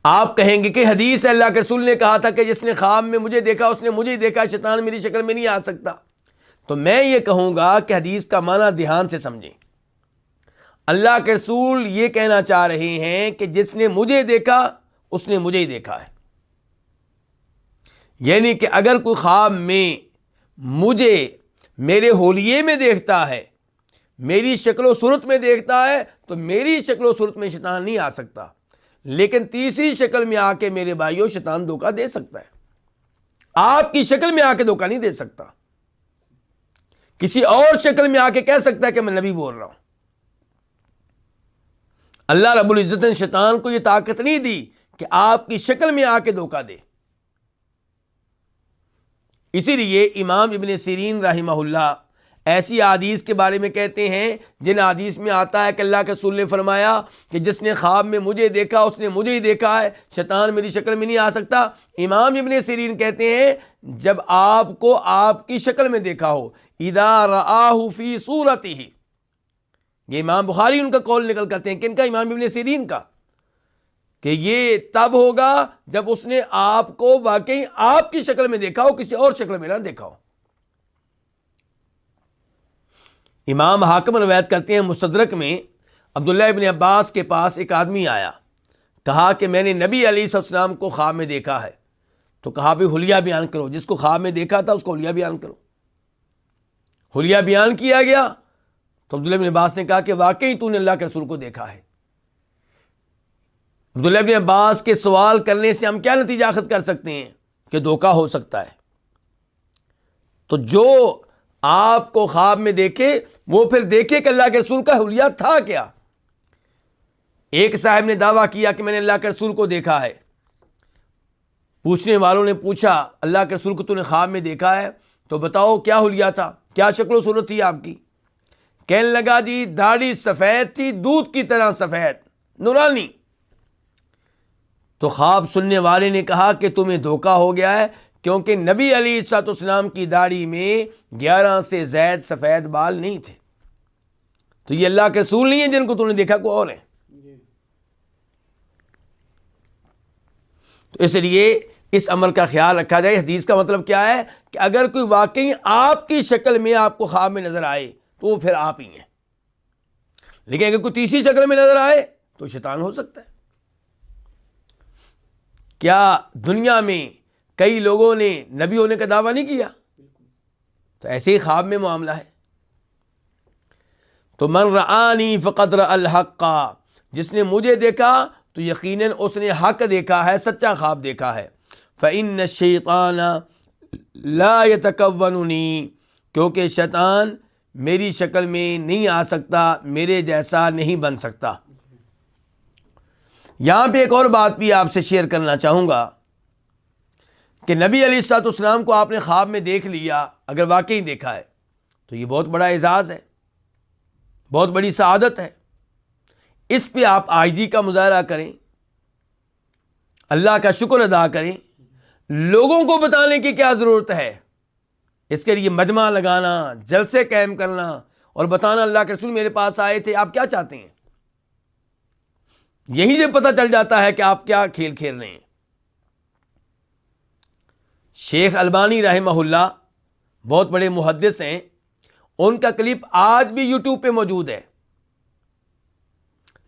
A: آپ کہیں گے کہ حدیث اللہ کے رسول نے کہا تھا کہ جس نے خواب میں مجھے دیکھا اس نے مجھے ہی دیکھا، شیطان میری شکل میں نہیں آ سکتا۔ تو میں یہ کہوں گا کہ حدیث کا معنی دھیان سے سمجھیں۔ اللہ کے رسول یہ کہنا چاہ رہے ہیں کہ جس نے مجھے دیکھا اس نے مجھے ہی دیکھا ہے، یعنی کہ اگر کوئی خواب میں مجھے میرے ہولیے میں دیکھتا ہے، میری شکل و صورت میں دیکھتا ہے، تو میری شکل و صورت میں شیطان نہیں آ سکتا، لیکن تیسری شکل میں آ کے میرے بھائیوں شیطان دھوکہ دے سکتا ہے۔ آپ کی شکل میں آ کے دھوکہ نہیں دے سکتا، کسی اور شکل میں آ کے کہہ سکتا ہے کہ میں نبی بول رہا ہوں۔ اللہ رب العزت نے شیطان کو یہ طاقت نہیں دی کہ آپ کی شکل میں آ کے دھوکہ دے۔ اسی لیے امام ابن سیرین رحمہ اللہ ایسی حدیث کے بارے میں کہتے ہیں جن حدیث میں آتا ہے کہ اللہ کے رسول نے فرمایا کہ جس نے خواب میں مجھے دیکھا اس نے مجھے ہی دیکھا ہے، شیطان میری شکل میں نہیں آ سکتا۔ امام ابن سیرین کہتے ہیں جب آپ کو آپ کی شکل میں دیکھا ہو، اذا رآہ فی صورتہ، یہ امام بخاری ان کا قول نکل کرتے ہیں، کن کا؟ امام ابن سیرین کا، کہ یہ تب ہوگا جب اس نے آپ کو واقعی آپ کی شکل میں دیکھا ہو، کسی اور شکل میں نہ دیکھا ہو۔ امام حاکم روایت کرتے ہیں مستدرک میں، عبداللہ ابن عباس کے پاس ایک آدمی آیا، کہا کہ میں نے نبی علیہ السلام کو خواب میں دیکھا ہے، تو کہا بھی حلیہ بیان کرو، جس کو خواب میں دیکھا تھا اس کو حلیہ بیان کرو۔ حلیہ بیان کیا گیا تو عبداللہ ابن عباس نے کہا کہ واقعی تو نے اللہ کے رسول کو دیکھا ہے۔ عبداللہ ابن عباس کے سوال کرنے سے ہم کیا نتیجہ اخذ کر سکتے ہیں؟ کہ دھوکہ ہو سکتا ہے۔ تو جو آپ کو خواب میں دیکھے وہ پھر دیکھے کہ اللہ کے رسول کا حلیہ تھا کیا۔ ایک صاحب نے دعویٰ کیا کہ میں نے اللہ کے رسول کو دیکھا ہے، پوچھنے والوں نے پوچھا اللہ کے رسول کو تو نے خواب میں دیکھا ہے تو بتاؤ کیا حلیہ تھا، کیا شکل و صورت تھی آپ کی؟ کہنے لگا جی داڑھی سفید تھی، دودھ کی طرح سفید، نورانی۔ تو خواب سننے والے نے کہا کہ تمہیں دھوکہ ہو گیا ہے، کیونکہ نبی علیہ السلام کی داڑھی میں 11 سے زائد سفید بال نہیں تھے، تو یہ اللہ کے رسول نہیں ہیں جن کو تم نے دیکھا، کوئی اور ہیں۔ تو اس لیے اس عمل کا خیال رکھا جائے۔ حدیث کا مطلب کیا ہے کہ اگر کوئی واقعی آپ کی شکل میں آپ کو خواب میں نظر آئے تو وہ پھر آپ ہی ہیں، لیکن اگر کوئی تیسری شکل میں نظر آئے تو شیطان ہو سکتا ہے۔ کیا دنیا میں کئی لوگوں نے نبی ہونے کا دعویٰ نہیں کیا؟ تو ایسے ہی خواب میں معاملہ ہے۔ تو من رآنی فقد رأى الحق، جس نے مجھے دیکھا تو یقیناً اس نے حق دیکھا ہے، سچا خواب دیکھا ہے۔ فإن الشیطان لا يتکوننی، کیونکہ شیطان میری شکل میں نہیں آ سکتا، میرے جیسا نہیں بن سکتا۔ یہاں پہ ایک اور بات بھی آپ سے شیئر کرنا چاہوں گا کہ نبی علیہ الصلوۃ والسلام کو آپ نے خواب میں دیکھ لیا، اگر واقعی دیکھا ہے تو یہ بہت بڑا اعزاز ہے، بہت بڑی سعادت ہے۔ اس پہ آپ عاجزی کا مظاہرہ کریں، اللہ کا شکر ادا کریں۔ لوگوں کو بتانے کی کیا ضرورت ہے؟ اس کے لیے مجمع لگانا، جلسے قائم کرنا اور بتانا اللہ کے رسول میرے پاس آئے تھے، آپ کیا چاہتے ہیں؟ یہیں سے پتہ چل جاتا ہے کہ آپ کیا کھیل کھیل رہے ہیں۔ شیخ البانی رحمہ اللہ بہت بڑے محدث ہیں، ان کا کلپ آج بھی یوٹیوب پہ موجود ہے،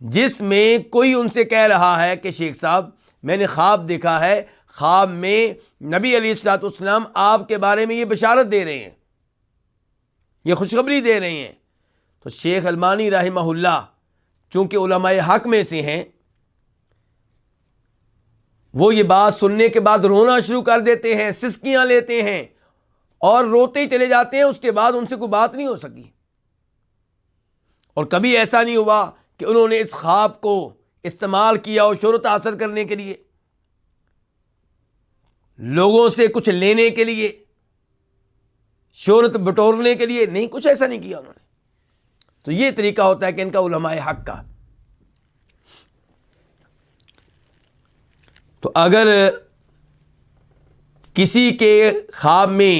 A: جس میں کوئی ان سے کہہ رہا ہے کہ شیخ صاحب میں نے خواب دیکھا ہے، خواب میں نبی علیہ الصلوۃ والسلام آپ کے بارے میں یہ بشارت دے رہے ہیں، یہ خوشخبری دے رہے ہیں۔ تو شیخ البانی رحمہ اللہ چونکہ علماء حق میں سے ہیں، وہ یہ بات سننے کے بعد رونا شروع کر دیتے ہیں، سسکیاں لیتے ہیں اور روتے ہی چلے جاتے ہیں۔ اس کے بعد ان سے کوئی بات نہیں ہو سکی، اور کبھی ایسا نہیں ہوا کہ انہوں نے اس خواب کو استعمال کیا اور شہرت حاصل کرنے کے لیے، لوگوں سے کچھ لینے کے لیے، شہرت بٹورنے کے لیے، نہیں، کچھ ایسا نہیں کیا انہوں نے۔ تو یہ طریقہ ہوتا ہے کہ ان کا علماء حق کا۔ تو اگر کسی کے خواب میں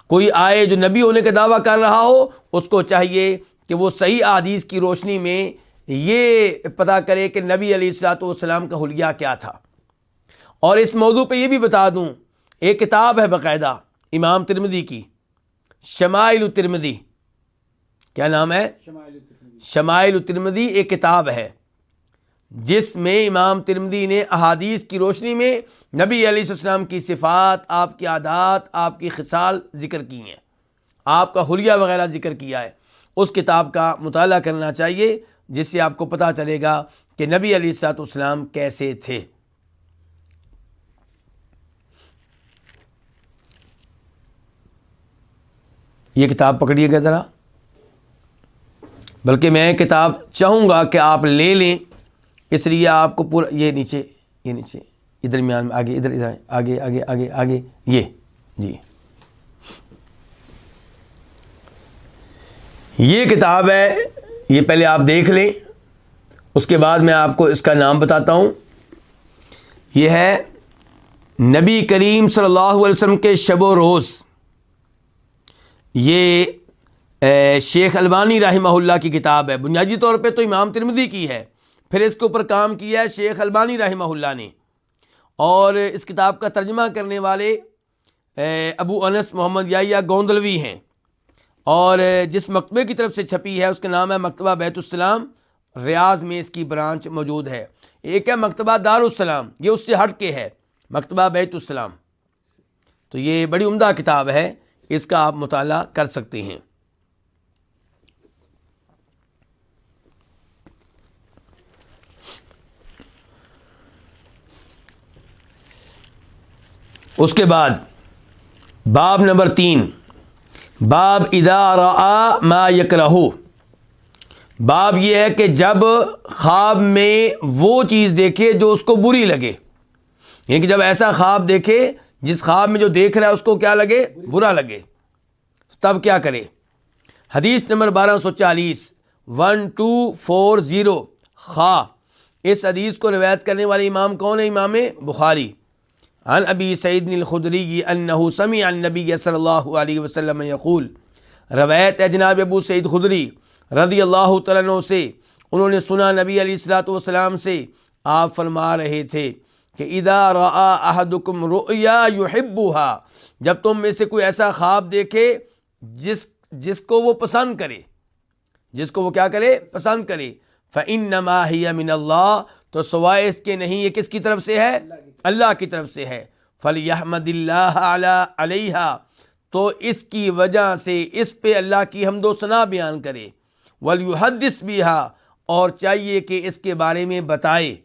A: کوئی آئے جو نبی ہونے کا دعویٰ کر رہا ہو، اس کو چاہیے کہ وہ صحیح احادیث کی روشنی میں یہ پتہ کرے کہ نبی علیہ الصلوۃ والسلام کا حلیہ کیا تھا۔ اور اس موضوع پہ یہ بھی بتا دوں، ایک کتاب ہے باقاعدہ امام ترمذی کی، شمائل الترمذی، کیا نام ہے؟ شمائل الترمذی، ایک کتاب ہے جس میں امام ترمذی نے احادیث کی روشنی میں نبی علیہ السلام کی صفات، آپ کی عادات، آپ کی خصال ذکر کی ہیں، آپ کا حلیہ وغیرہ ذکر کیا ہے۔ اس کتاب کا مطالعہ کرنا چاہیے، جس سے آپ کو پتہ چلے گا کہ نبی علیہ الصلوۃ والسلام کیسے تھے۔ یہ کتاب پکڑیے گا ذرا، بلکہ میں کتاب چاہوں گا کہ آپ لے لیں، اس لیے آپ کو پورا یہ نیچے یہ درمیان میں آگے، ادھر آگے آگے آگے آگے، یہ جی یہ کتاب ہے، یہ پہلے آپ دیکھ لیں، اس کے بعد میں آپ کو اس کا نام بتاتا ہوں۔ یہ ہے نبی کریم صلی اللہ علیہ وسلم کے شب و روز۔ یہ شیخ البانی رحمہ اللہ کی کتاب ہے، بنیادی طور پہ تو امام ترمذی کی ہے، پھر اس کے اوپر کام کیا ہے شیخ البانی رحمہ اللہ نے، اور اس کتاب کا ترجمہ کرنے والے ابو انس محمد یحییٰ گوندلوی ہیں، اور جس مکتبے کی طرف سے چھپی ہے اس کا نام ہے مکتبہ بیت السلام، ریاض میں اس کی برانچ موجود ہے۔ ایک ہے مکتبہ دار السلام، یہ اس سے ہٹ کے ہے مکتبہ بیت السلام۔ تو یہ بڑی عمدہ کتاب ہے، اس کا آپ مطالعہ کر سکتے ہیں۔ اس کے بعد باب نمبر 3، باب اذا رأى ما یکرہ۔ باب یہ ہے کہ جب خواب میں وہ چیز دیکھے جو اس کو بری لگے، یعنی کہ جب ایسا خواب دیکھے جس خواب میں جو دیکھ رہا ہے اس کو کیا لگے؟ برا لگے، تب کیا کرے؟ حدیث نمبر 1240 1240 خا، اس حدیث کو روایت کرنے والے امام کون ہے؟ امام بخاری۔ عن ابی سعید الخدری انہ سمع النبی صلی اللہ علیہ وسلم یقول، روایت ہے جناب ابو سعید خدری رضی اللہ تعالیٰ عنہ سے، انہوں نے سنا نبی علیہ الصلوۃ والسلام سے، آپ فرما رہے تھے کہ اذا رأى احدکم رؤیا یحبها، جب تم میں سے کوئی ایسا خواب دیکھے جس کو وہ پسند کرے، جس کو وہ کیا کرے؟ پسند کرے، فإنما هي من اللہ، تو سوائے اس کے نہیں، یہ کس کی طرف سے ہے؟ اللہ کی طرف سے ہے۔ فلیحمد اللہ علیہا، تو اس کی وجہ سے اس پہ اللہ کی حمد و ثنا بیان کرے، ولیحدث بہا، اور چاہیے کہ اس کے بارے میں بتائے،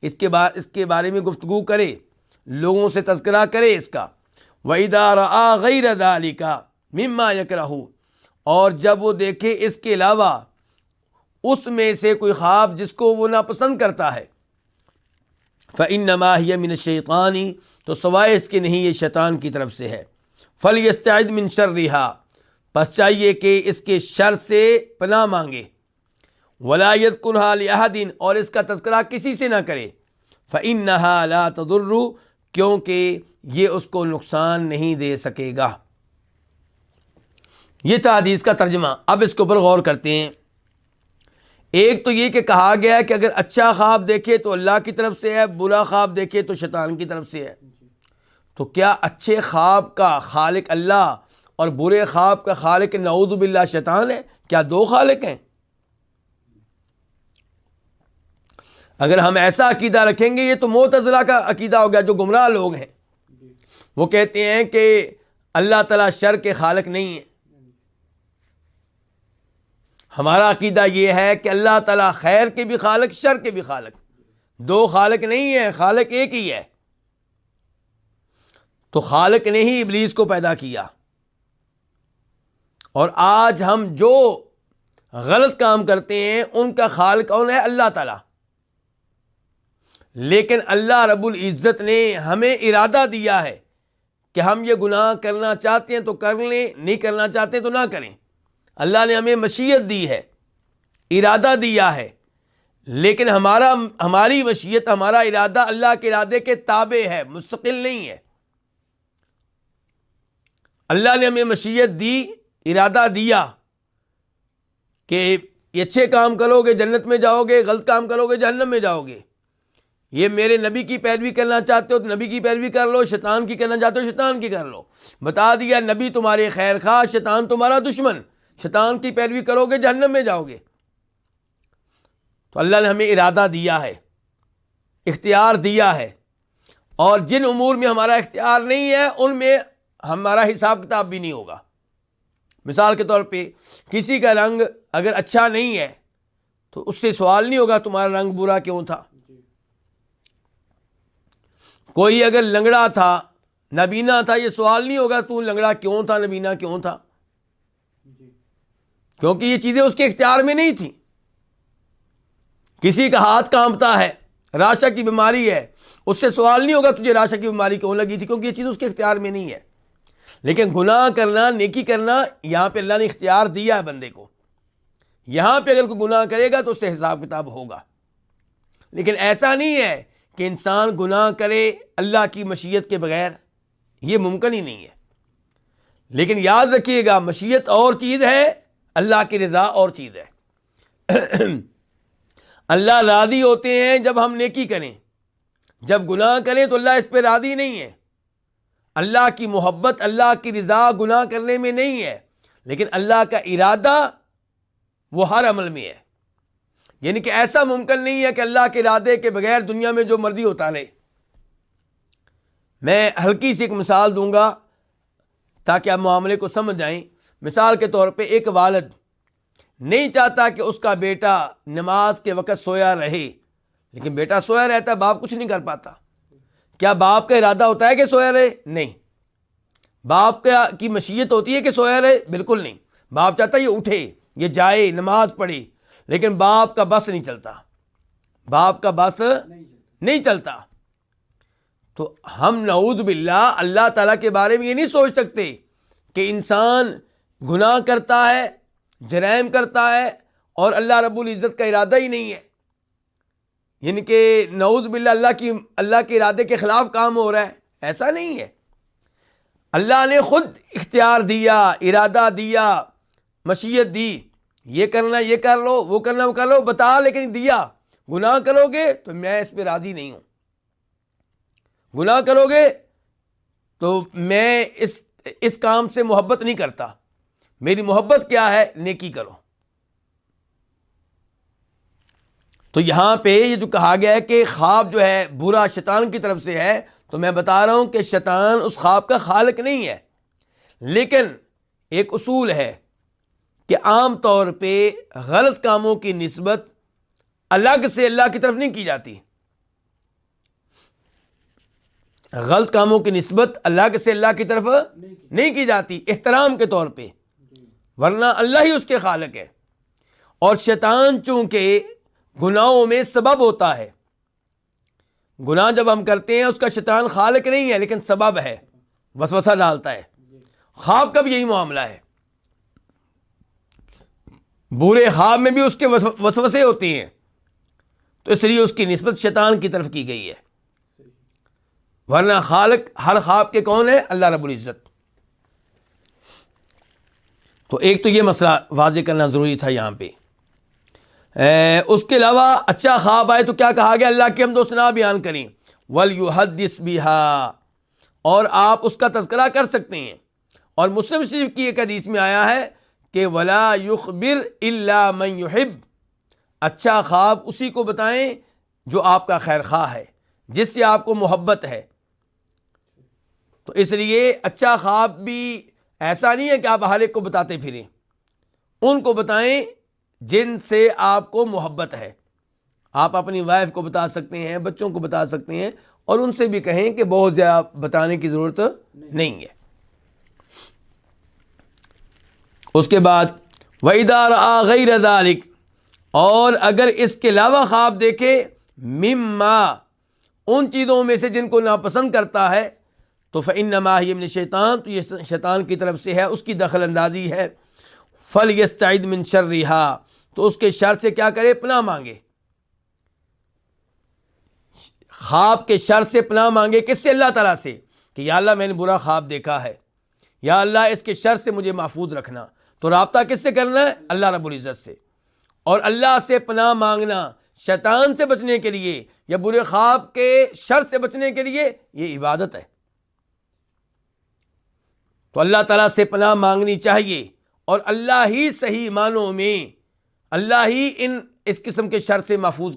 A: اس کے بارے میں گفتگو کرے، لوگوں سے تذکرہ کرے اس کا۔ وَإِذَا رَآ غَيْرَ ذَلِكَ مِمَّا يَكْرَهُ، اور جب وہ دیکھے اس کے علاوہ اس میں سے کوئی خواب جس کو وہ ناپسند کرتا ہے، فإنما هي من الشیطان، تو سوائے اس کے نہیں، یہ شیطان کی طرف سے ہے۔ فلیستعذ من شرها، پس چاہیے کہ اس کے شر سے پناہ مانگے، ولا یذکرها لأحد، اور اس کا تذکرہ کسی سے نہ کرے، فإنها لا تضر، کیونکہ یہ اس کو نقصان نہیں دے سکے گا۔ یہ تھا حدیث کا ترجمہ۔ اب اس کے اوپر غور کرتے ہیں۔ ایک تو یہ کہ کہا گیا ہے کہ اگر اچھا خواب دیکھے تو اللہ کی طرف سے ہے، برا خواب دیکھے تو شیطان کی طرف سے ہے۔ تو کیا اچھے خواب کا خالق اللہ اور برے خواب کا خالق نعوذ باللہ شیطان ہے؟ کیا دو خالق ہیں؟ اگر ہم ایسا عقیدہ رکھیں گے، یہ تو معتزلہ کا عقیدہ ہو گیا، جو گمراہ لوگ ہیں۔ وہ کہتے ہیں کہ اللہ تعالیٰ شر کے خالق نہیں ہے۔ ہمارا عقیدہ یہ ہے کہ اللہ تعالیٰ خیر کے بھی خالق، شر کے بھی خالق، دو خالق نہیں ہے، خالق ایک ہی ہے۔ تو خالق نے ہی ابلیس کو پیدا کیا، اور آج ہم جو غلط کام کرتے ہیں ان کا خالق کون ہے؟ اللہ تعالیٰ۔ لیکن اللہ رب العزت نے ہمیں ارادہ دیا ہے کہ ہم یہ گناہ کرنا چاہتے ہیں تو کر لیں، نہیں کرنا چاہتے تو نہ کریں۔ اللہ نے ہمیں مشیت دی ہے، ارادہ دیا ہے، لیکن ہماری مشیت، ہمارا ارادہ اللہ کے ارادے کے تابع ہے، مستقل نہیں ہے۔ اللہ نے ہمیں مشیت دی، ارادہ دیا کہ یہ اچھے کام کرو گے جنت میں جاؤ گے، غلط کام کرو گے جہنم میں جاؤ گے۔ یہ میرے نبی کی پیروی کرنا چاہتے ہو تو نبی کی پیروی کر لو، شیطان کی کرنا چاہتے ہو شیطان کی کر لو۔ بتا دیا نبی تمہارے خیر خواہ، شیطان تمہارا دشمن، شیطان کی پیروی کرو گے جہنم میں جاؤ گے۔ تو اللہ نے ہمیں ارادہ دیا ہے، اختیار دیا ہے، اور جن امور میں ہمارا اختیار نہیں ہے ان میں ہمارا حساب کتاب بھی نہیں ہوگا۔ مثال کے طور پہ کسی کا رنگ اگر اچھا نہیں ہے تو اس سے سوال نہیں ہوگا تمہارا رنگ برا کیوں تھا۔ کوئی اگر لنگڑا تھا، نابینا تھا، یہ سوال نہیں ہوگا تو لنگڑا کیوں تھا، نابینا کیوں تھا، کیونکہ یہ چیزیں اس کے اختیار میں نہیں تھیں۔ کسی کا ہاتھ کانپتا ہے، راشا کی بیماری ہے، اس سے سوال نہیں ہوگا تجھے راشا کی بیماری کیوں لگی تھی، کیونکہ یہ چیز اس کے اختیار میں نہیں ہے۔ لیکن گناہ کرنا، نیکی کرنا، یہاں پہ اللہ نے اختیار دیا ہے بندے کو۔ یہاں پہ اگر کوئی گناہ کرے گا تو اس سے حساب کتاب ہوگا۔ لیکن ایسا نہیں ہے کہ انسان گناہ کرے اللہ کی مشیت کے بغیر، یہ ممکن ہی نہیں ہے۔ لیکن یاد رکھیے گا، مشیت اور چیز ہے، اللہ کی رضا اور چیز ہے۔ اللہ راضی ہوتے ہیں جب ہم نیکی کریں، جب گناہ کریں تو اللہ اس پہ راضی نہیں ہے۔ اللہ کی محبت، اللہ کی رضا گناہ کرنے میں نہیں ہے، لیکن اللہ کا ارادہ وہ ہر عمل میں ہے۔ یعنی کہ ایسا ممکن نہیں ہے کہ اللہ کے ارادے کے بغیر دنیا میں جو مرضی ہوتا رہے۔ میں ہلکی سی ایک مثال دوں گا تاکہ آپ معاملے کو سمجھ جائیں۔ مثال کے طور پہ ایک والد نہیں چاہتا کہ اس کا بیٹا نماز کے وقت سویا رہے، لیکن بیٹا سویا رہتا ہے، باپ کچھ نہیں کر پاتا۔ کیا باپ کا ارادہ ہوتا ہے کہ سویا رہے؟ نہیں۔ باپ کی مشیت ہوتی ہے کہ سویا رہے؟ بالکل نہیں۔ باپ چاہتا ہے یہ اٹھے، یہ جائے، نماز پڑھے، لیکن باپ کا بس نہیں چلتا، باپ کا بس نہیں چلتا۔ تو ہم نعوذ باللہ اللہ تعالیٰ کے بارے میں یہ نہیں سوچ سکتے کہ انسان گناہ کرتا ہے، جرائم کرتا ہے، اور اللہ رب العزت کا ارادہ ہی نہیں ہے، یعنی کہ نعوذ باللہ اللہ کے ارادے کے خلاف کام ہو رہا ہے۔ ایسا نہیں ہے۔ اللہ نے خود اختیار دیا، ارادہ دیا، مشیت دی، یہ کرنا یہ کر لو، وہ کرنا وہ کر لو، بتا لیکن دیا۔ گناہ کرو گے تو میں اس پہ راضی نہیں ہوں، گناہ کرو گے تو میں اس کام سے محبت نہیں کرتا۔ میری محبت کیا ہے؟ نیکی کرو۔ تو یہاں پہ یہ جو کہا گیا ہے کہ خواب جو ہے برا شیطان کی طرف سے ہے، تو میں بتا رہا ہوں کہ شیطان اس خواب کا خالق نہیں ہے۔ لیکن ایک اصول ہے کہ عام طور پہ غلط کاموں کی نسبت الگ سے اللہ کی طرف نہیں کی جاتی۔ غلط کاموں کی نسبت الگ سے اللہ کی طرف نہیں کی جاتی، احترام کے طور پہ۔ ورنہ اللہ ہی اس کے خالق ہے. اور شیطان چونکہ گناہوں میں سبب ہوتا ہے، گناہ جب ہم کرتے ہیں اس کا شیطان خالق نہیں ہے لیکن سبب ہے، وسوسہ ڈالتا ہے. خواب کا بھی یہی معاملہ ہے، برے خواب میں بھی اس کے وسوسے ہوتے ہیں، تو اس لیے اس کی نسبت شیطان کی طرف کی گئی ہے. ورنہ خالق ہر خواب کے کون ہے؟ اللہ رب العزت. تو ایک تو یہ مسئلہ واضح کرنا ضروری تھا یہاں پہ. اس کے علاوہ اچھا خواب آئے تو کیا کہا گیا؟ اللہ کی حمد و ثنا بیان کریں. وَلْيُحَدِّثْ بِهَا، اور آپ اس کا تذکرہ کر سکتے ہیں. اور مسلم شریف کی ایک حدیث میں آیا ہے کہ وَلَا يُخْبِرْ إِلَّا مَنْ يُحِبْ، اچھا خواب اسی کو بتائیں جو آپ کا خیر خواہ ہے، جس سے آپ کو محبت ہے. تو اس لیے اچھا خواب بھی ایسا نہیں ہے کہ آپ ہر ایک کو بتاتے پھریں، ان کو بتائیں جن سے آپ کو محبت ہے. آپ اپنی وائف کو بتا سکتے ہیں، بچوں کو بتا سکتے ہیں، اور ان سے بھی کہیں کہ بہت زیادہ بتانے کی ضرورت نہیں ہے. اس کے بعد وَإِذَا رَأَىٰ غَيْرَ ذَلِكَ، اور اگر اس کے علاوہ خواب دیکھے مما، ان چیزوں میں سے جن کو ناپسند کرتا ہے، تو فَإِنَّمَا هِيَ مِنَ الشَّيْطَانِ، تو یہ شیطان کی طرف سے ہے، اس کی دخل اندازی ہے. فَلْيَسْتَعِذْ مِنْ شَرِّهَا، تو اس کے شر سے کیا کرے؟ پناہ مانگے. خواب کے شر سے پناہ مانگے. کس سے؟ اللہ تعالیٰ سے، کہ یا اللہ میں نے برا خواب دیکھا ہے، یا اللہ اس کے شر سے مجھے محفوظ رکھنا. تو رابطہ کس سے کرنا ہے؟ اللہ رب العزت سے. اور اللہ سے پناہ مانگنا شیطان سے بچنے کے لیے یا برے خواب کے شر سے بچنے کے لیے، یہ عبادت ہے. تو اللہ تعالیٰ سے پناہ مانگنی چاہیے، اور اللہ ہی صحیح معنوں میں اللہ ہی اس قسم کے شر سے محفوظ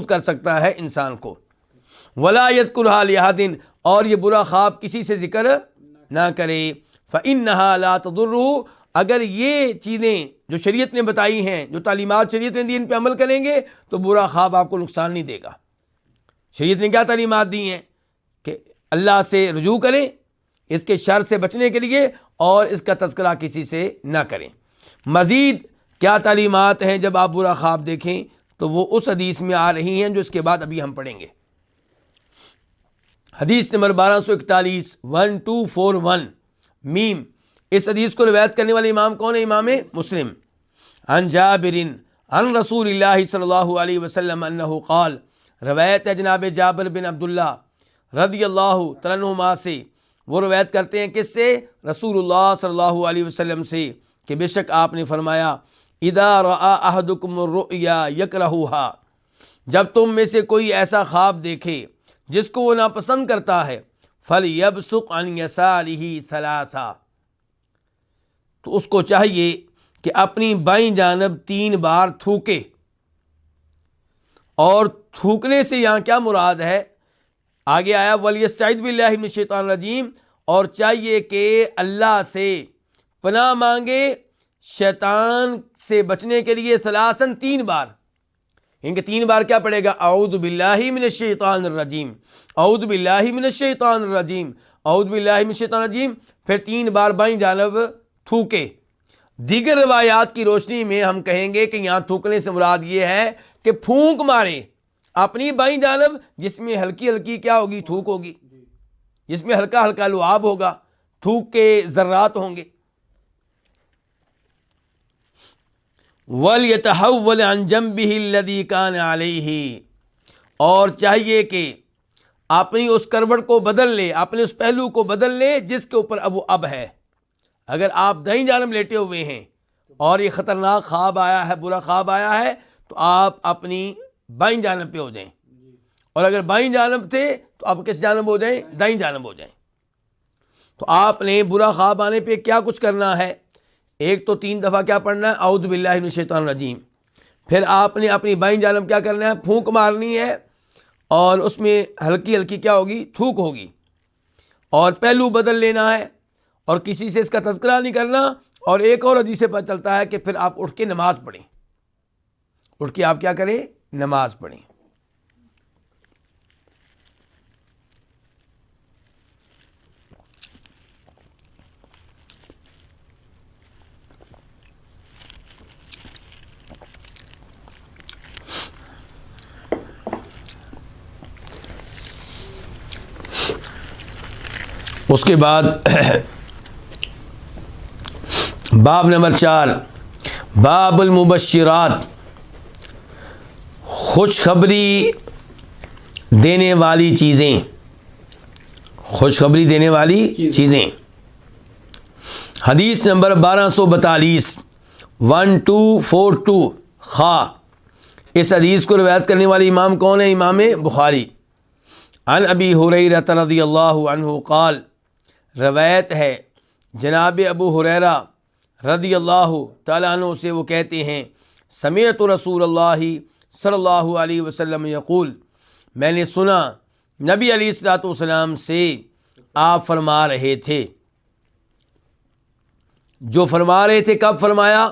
A: کر سکتا ہے انسان کو. وَلَا يَذْكُرْهَا لِأَحَدٍ، اور یہ برا خواب کسی سے ذکر نہ کرے. فَإِنَّهَا لَا تَضُرُّهُ، اگر یہ چیزیں جو شریعت نے بتائی ہیں، جو تعلیمات شریعت نے دی، ان پہ عمل کریں گے تو برا خواب آپ کو نقصان نہیں دے گا. شریعت نے کیا تعلیمات دی ہیں؟ کہ اللہ سے رجوع کریں اس کے شر سے بچنے کے لیے، اور اس کا تذکرہ کسی سے نہ کریں. مزید کیا تعلیمات ہیں جب آپ برا خواب دیکھیں؟ تو وہ اس حدیث میں آ رہی ہیں جو اس کے بعد ابھی ہم پڑھیں گے. حدیث نمبر 1241 1241 میم. اس حدیث کو روایت کرنے والے امام کون ہے؟ امام مسلم. عن جابر عن رسول اللہ صلی اللہ علیہ وسلم انہ قال، روایت ہے جناب جابر بن عبداللہ رضی اللہ تعالیٰ عنہما سے. وہ روایت کرتے ہیں کس سے؟ رسول اللہ صلی اللہ علیہ وسلم سے، کہ بے شک آپ نے فرمایا اذا رأى احدکم الرؤیا یکرہھا، جب تم میں سے کوئی ایسا خواب دیکھے جس کو وہ ناپسند کرتا ہے، فلیبصق عن یسارہ ثلاثا، تو اس کو چاہیے کہ اپنی بائیں جانب 3 بار تھوکے. اور تھوکنے سے یہاں کیا مراد ہے؟ آگے آیا وَلْيَسْتَعِذْ بِاللَّهِ مِنَ الشَّيْطَانِ الرَّجِيمِ، اور چاہیے کہ اللہ سے پناہ مانگے شیطان سے بچنے کے لیے 3 بار. ان کے 3 بار کیا پڑے گا؟ اعوذ باللہ من الشیطان الرجیم، اعوذ باللہ من الشیطان الرجیم، اعوذ باللہ من الشیطان الرجیم، پھر 3 بار بائیں جانب تھوکے. دیگر روایات کی روشنی میں ہم کہیں گے کہ یہاں تھوکنے سے مراد یہ ہے کہ پھونک مارے اپنی بائیں جانب، جس میں ہلکی ہلکی کیا ہوگی؟ تھوک ہوگی، جس میں ہلکا ہلکا لعاب ہوگا، تھوک کے ذرات ہوں گے. وَلْيَتَحَوَّلْ عَنْ جَنْبِهِ الَّذِي كَانَ عَلَيْهِ، اور چاہیے کہ اپنی اس کروٹ کو بدل لے، اپنے اس پہلو کو بدل لے جس کے اوپر اب ہے. اگر آپ دائیں جانب لیٹے ہوئے ہیں اور یہ خطرناک خواب آیا ہے، برا خواب آیا ہے، تو آپ اپنی بائیں جانب پہ ہو جائیں، اور اگر بائیں جانب تھے تو آپ کس جانب ہو جائیں؟ دائیں جانب ہو جائیں. تو آپ نے برا خواب آنے پہ کیا کچھ کرنا ہے؟ ایک تو 3 دفعہ کیا پڑھنا ہے؟ اعوذ باللہ من الشیطان الرجیم. پھر آپ نے اپنی بائیں جانب کیا کرنا ہے؟ پھونک مارنی ہے، اور اس میں ہلکی ہلکی کیا ہوگی؟ تھوک ہوگی. اور پہلو بدل لینا ہے، اور کسی سے اس کا تذکرہ نہیں کرنا. اور ایک اور حدیث سے پتہ چلتا ہے کہ پھر آپ اٹھ کے نماز پڑھیں، اٹھ کے آپ کیا کریں؟ نماز پڑھیں. اس کے بعد باب نمبر 4، باب المبشرات، خوشخبری دینے والی چیزیں، خوشخبری دینے والی چیزیں۔ حدیث نمبر 1242، 1242 خا۔ اس حدیث کو روایت کرنے والے امام کون ہے؟ امام بخاری۔ عن ابی ہریرہ رضی اللہ عنہ قال، روایت ہے جناب ابو ہریرہ رضی اللہ تعالیٰ عنہ سے، وہ کہتے ہیں سمعت رسول اللہ صلی اللہ علیہ وسلم یقول، میں نے سنا نبی علیہ الصلوۃ والسلام سے آپ فرما رہے تھے۔ جو فرما رہے تھے کب فرمایا؟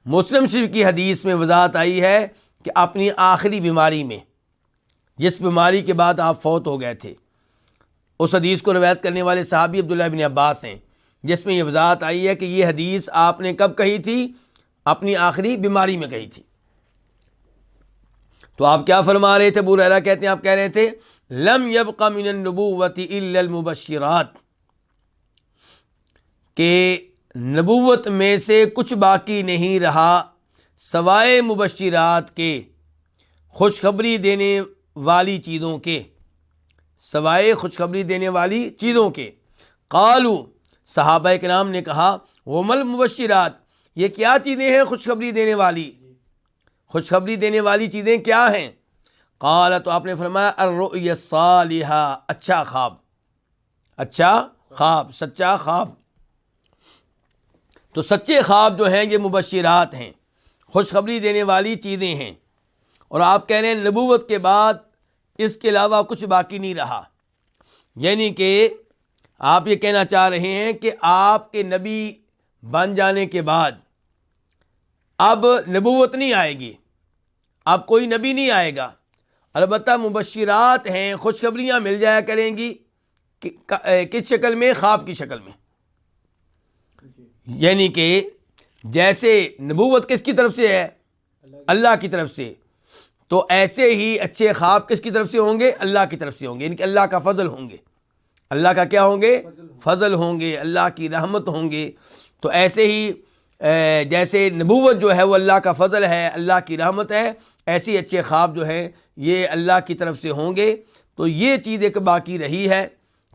A: مسلم شریف کی حدیث میں وضاحت آئی ہے کہ اپنی آخری بیماری میں، جس بیماری کے بعد آپ فوت ہو گئے تھے، اس حدیث کو روایت کرنے والے صحابی عبداللہ بن عباس ہیں، جس میں یہ وضاحت آئی ہے کہ یہ حدیث آپ نے کب کہی تھی؟ اپنی آخری بیماری میں کہی تھی۔ تو آپ کیا فرما رہے تھے؟ ابو ہریرہ کہتے ہیں آپ کہہ رہے تھے لم یبق من النبوۃ الا المبشرات، کہ نبوت میں سے کچھ باقی نہیں رہا سوائے مبشرات کے، خوشخبری دینے والی چیزوں کے، سوائے خوشخبری دینے والی چیزوں کے۔ قالوا، صحابہ کرام نے کہا ومل مبشرات، یہ کیا چیزیں ہیں خوشخبری دینے والی؟ خوشخبری دینے والی چیزیں کیا ہیں؟ قال، تو آپ نے فرمایا الرؤیا الصالحہ، اچھا خواب، اچھا خواب، سچا خواب۔ تو سچے خواب جو ہیں یہ مبشرات ہیں، خوشخبری دینے والی چیزیں ہیں۔ اور آپ کہہ رہے ہیں نبوت کے بعد اس کے علاوہ کچھ باقی نہیں رہا، یعنی کہ آپ یہ کہنا چاہ رہے ہیں کہ آپ کے نبی بن جانے کے بعد اب نبوت نہیں آئے گی، اب کوئی نبی نہیں آئے گا، البتہ مبشرات ہیں، خوشخبریاں مل جایا کریں گی۔ کس شکل میں؟ خواب کی شکل میں۔ یعنی کہ جیسے نبوت کس کی طرف سے ہے؟ اللہ کی طرف سے، تو ایسے ہی اچھے خواب کس کی طرف سے ہوں گے؟ اللہ کی طرف سے ہوں گے، یعنی کہ اللہ کا فضل ہوں گے، اللہ کا کیا ہوں گے؟ فضل ہوں گے، اللہ کی رحمت ہوں گے۔ تو ایسے ہی جیسے نبوت جو ہے وہ اللہ کا فضل ہے، اللہ کی رحمت ہے، ایسے ہی اچھے خواب جو ہیں یہ اللہ کی طرف سے ہوں گے۔ تو یہ چیز ایک باقی رہی ہے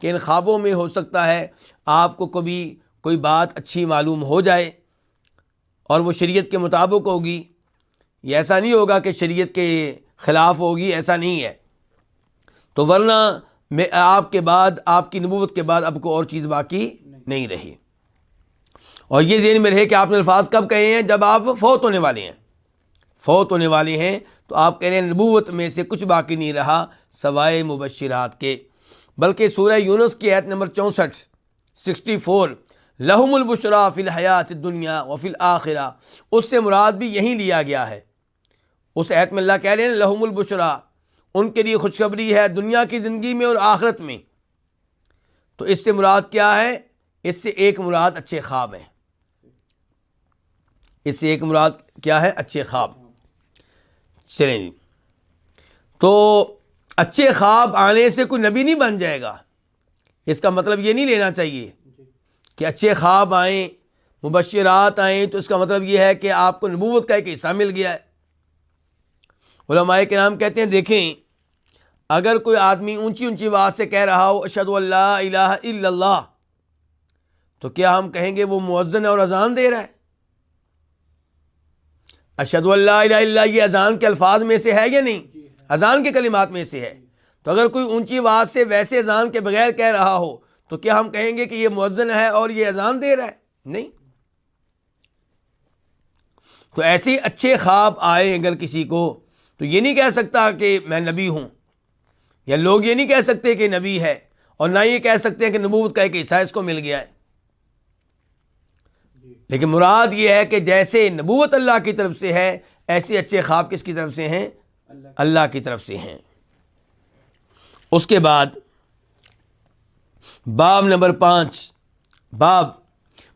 A: کہ ان خوابوں میں ہو سکتا ہے آپ کو کبھی کوئی بات اچھی معلوم ہو جائے اور وہ شریعت کے مطابق ہوگی، یہ ایسا نہیں ہوگا کہ شریعت کے خلاف ہوگی، ایسا نہیں ہے۔ تو ورنہ آپ کے بعد، آپ کی نبوت کے بعد اب کوئی اور چیز باقی نہیں رہی۔ اور یہ ذہن میں رہے کہ آپ نے الفاظ کب کہے ہیں؟ جب آپ فوت ہونے والے ہیں، فوت ہونے والے ہیں، تو آپ کہہ رہے ہیں نبوت میں سے کچھ باقی نہیں رہا سوائے مبشرات کے۔ بلکہ سورہ یونس کی آیت نمبر 64 64 لہم البشریٰ فی الحیات الدنیا وفی الآخرہ، اس سے مراد بھی یہیں لیا گیا ہے۔ اس آیت میں اللہ کہہ رہے ہیں لہم البشریٰ، ان کے لیے خوشخبری ہے دنیا کی زندگی میں اور آخرت میں۔ تو اس سے مراد کیا ہے؟ اس سے ایک مراد اچھے خواب ہیں، اس سے ایک مراد کیا ہے؟ اچھے خواب۔ چلیں جی، تو اچھے خواب آنے سے کوئی نبی نہیں بن جائے گا، اس کا مطلب یہ نہیں لینا چاہیے کہ اچھے خواب آئیں، مبشرات آئیں تو اس کا مطلب یہ ہے کہ آپ کو نبوت کا ایک حصہ مل گیا ہے۔ علماء کرام کہتے ہیں دیکھیں، اگر کوئی آدمی اونچی اونچی آواز سے کہہ رہا ہو اشہد ان لا الہ الا اللہ، تو کیا ہم کہیں گے وہ مؤذن ہے اور اذان دے رہا ہے؟ اشہد ان لا الہ الا اللہ یہ اذان کے الفاظ میں سے ہے یا نہیں؟ اذان کے کلمات میں سے ہے۔ تو اگر کوئی اونچی آواز سے ویسے اذان کے بغیر کہہ رہا ہو تو کیا ہم کہیں گے کہ یہ مؤذن ہے اور یہ اذان دے رہا ہے؟ نہیں۔ تو ایسے اچھے خواب آئے اگر کسی کو، تو یہ نہیں کہہ سکتا کہ میں نبی ہوں، یا لوگ یہ نہیں کہہ سکتے کہ نبی ہے، اور نہ یہ کہہ سکتے ہیں کہ نبوت کا ایک حصہ اس کو مل گیا ہے۔ لیکن مراد یہ ہے کہ جیسے نبوت اللہ کی طرف سے ہے، ایسے اچھے خواب کس کی طرف سے ہیں؟ اللہ کی طرف سے ہیں۔ اس کے بعد باب نمبر 5، باب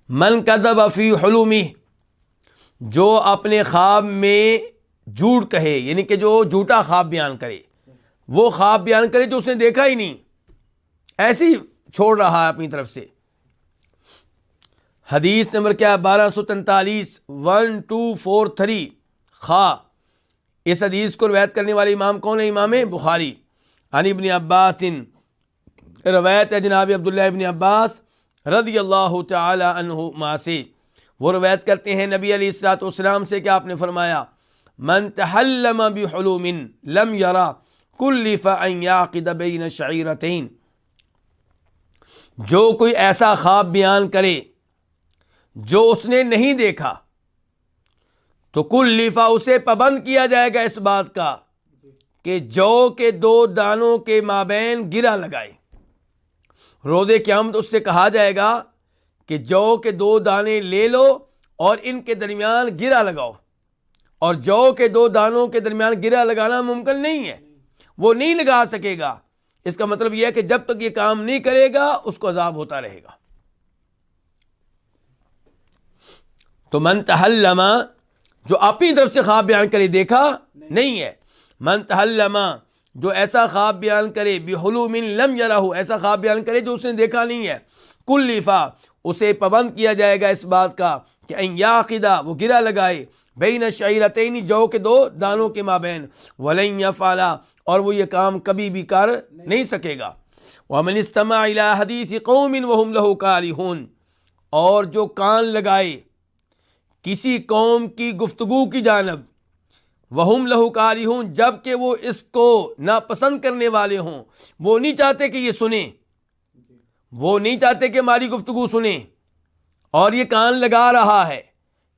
A: من کذب فی حلومہ، جو اپنے خواب میں جھوٹ کہے، یعنی کہ جو جھوٹا خواب بیان کرے، وہ خواب بیان کرے جو اس نے دیکھا ہی نہیں، ایسی چھوڑ رہا ہے اپنی طرف سے۔ حدیث نمبر کیا 1243 1243 خا۔ اس حدیث کو روایت کرنے والے امام کون ہے؟ امام بخاری۔ عن ابن عباس، روایت ہے جناب عبداللہ ابن عباس رضی اللہ تعالی عنہما سے، وہ روایت کرتے ہیں نبی علیہ الصلوۃ والسلام سے کہ آپ نے فرمایا من تحلم بحلوم لم یرا کلف ان یعقد بین شعیرتین، جو کوئی ایسا خواب بیان کرے جو اس نے نہیں دیکھا تو کلفا، اسے پابند کیا جائے گا اس بات کا کہ جو کے 2 دانوں کے مابین گرہ لگائے۔ روز قیامت اس سے کہا جائے گا کہ جو کے 2 دانے لے لو اور ان کے درمیان گرہ لگاؤ، اور جو کے 2 دانوں کے درمیان گرہ لگانا ممکن نہیں ہے، وہ نہیں لگا سکے گا۔ اس کا مطلب یہ ہے کہ جب تک یہ کام نہیں کرے گا اس کو عذاب ہوتا رہے گا۔ تو من تحلم، جو اپنی طرف سے خواب بیان کرے دیکھا نہیں ہے، من تحلم، جو ایسا خواب بیان کرے بحلوم لم یرہ، ایسا خواب بیان کرے جو اس نے دیکھا نہیں ہے، کلفا، اسے پابند کیا جائے گا اس بات کا کہ ان یعقدہ، وہ گرہ لگائے، بین شعیرتین، جو کے 2 دانوں کے مابین، ولن یفعل، اور وہ یہ کام کبھی بھی کر نہیں سکے گا۔ ومن استمع الی حدیث قوم وهم له کارہون، اور جو کان لگائے کسی قوم کی گفتگو کی جانب، وہم لہو کارہون، جب کہ وہ اس کو ناپسند کرنے والے ہوں، وہ نہیں چاہتے کہ یہ سنیں، وہ نہیں چاہتے کہ ہماری گفتگو سنیں، اور یہ کان لگا رہا ہے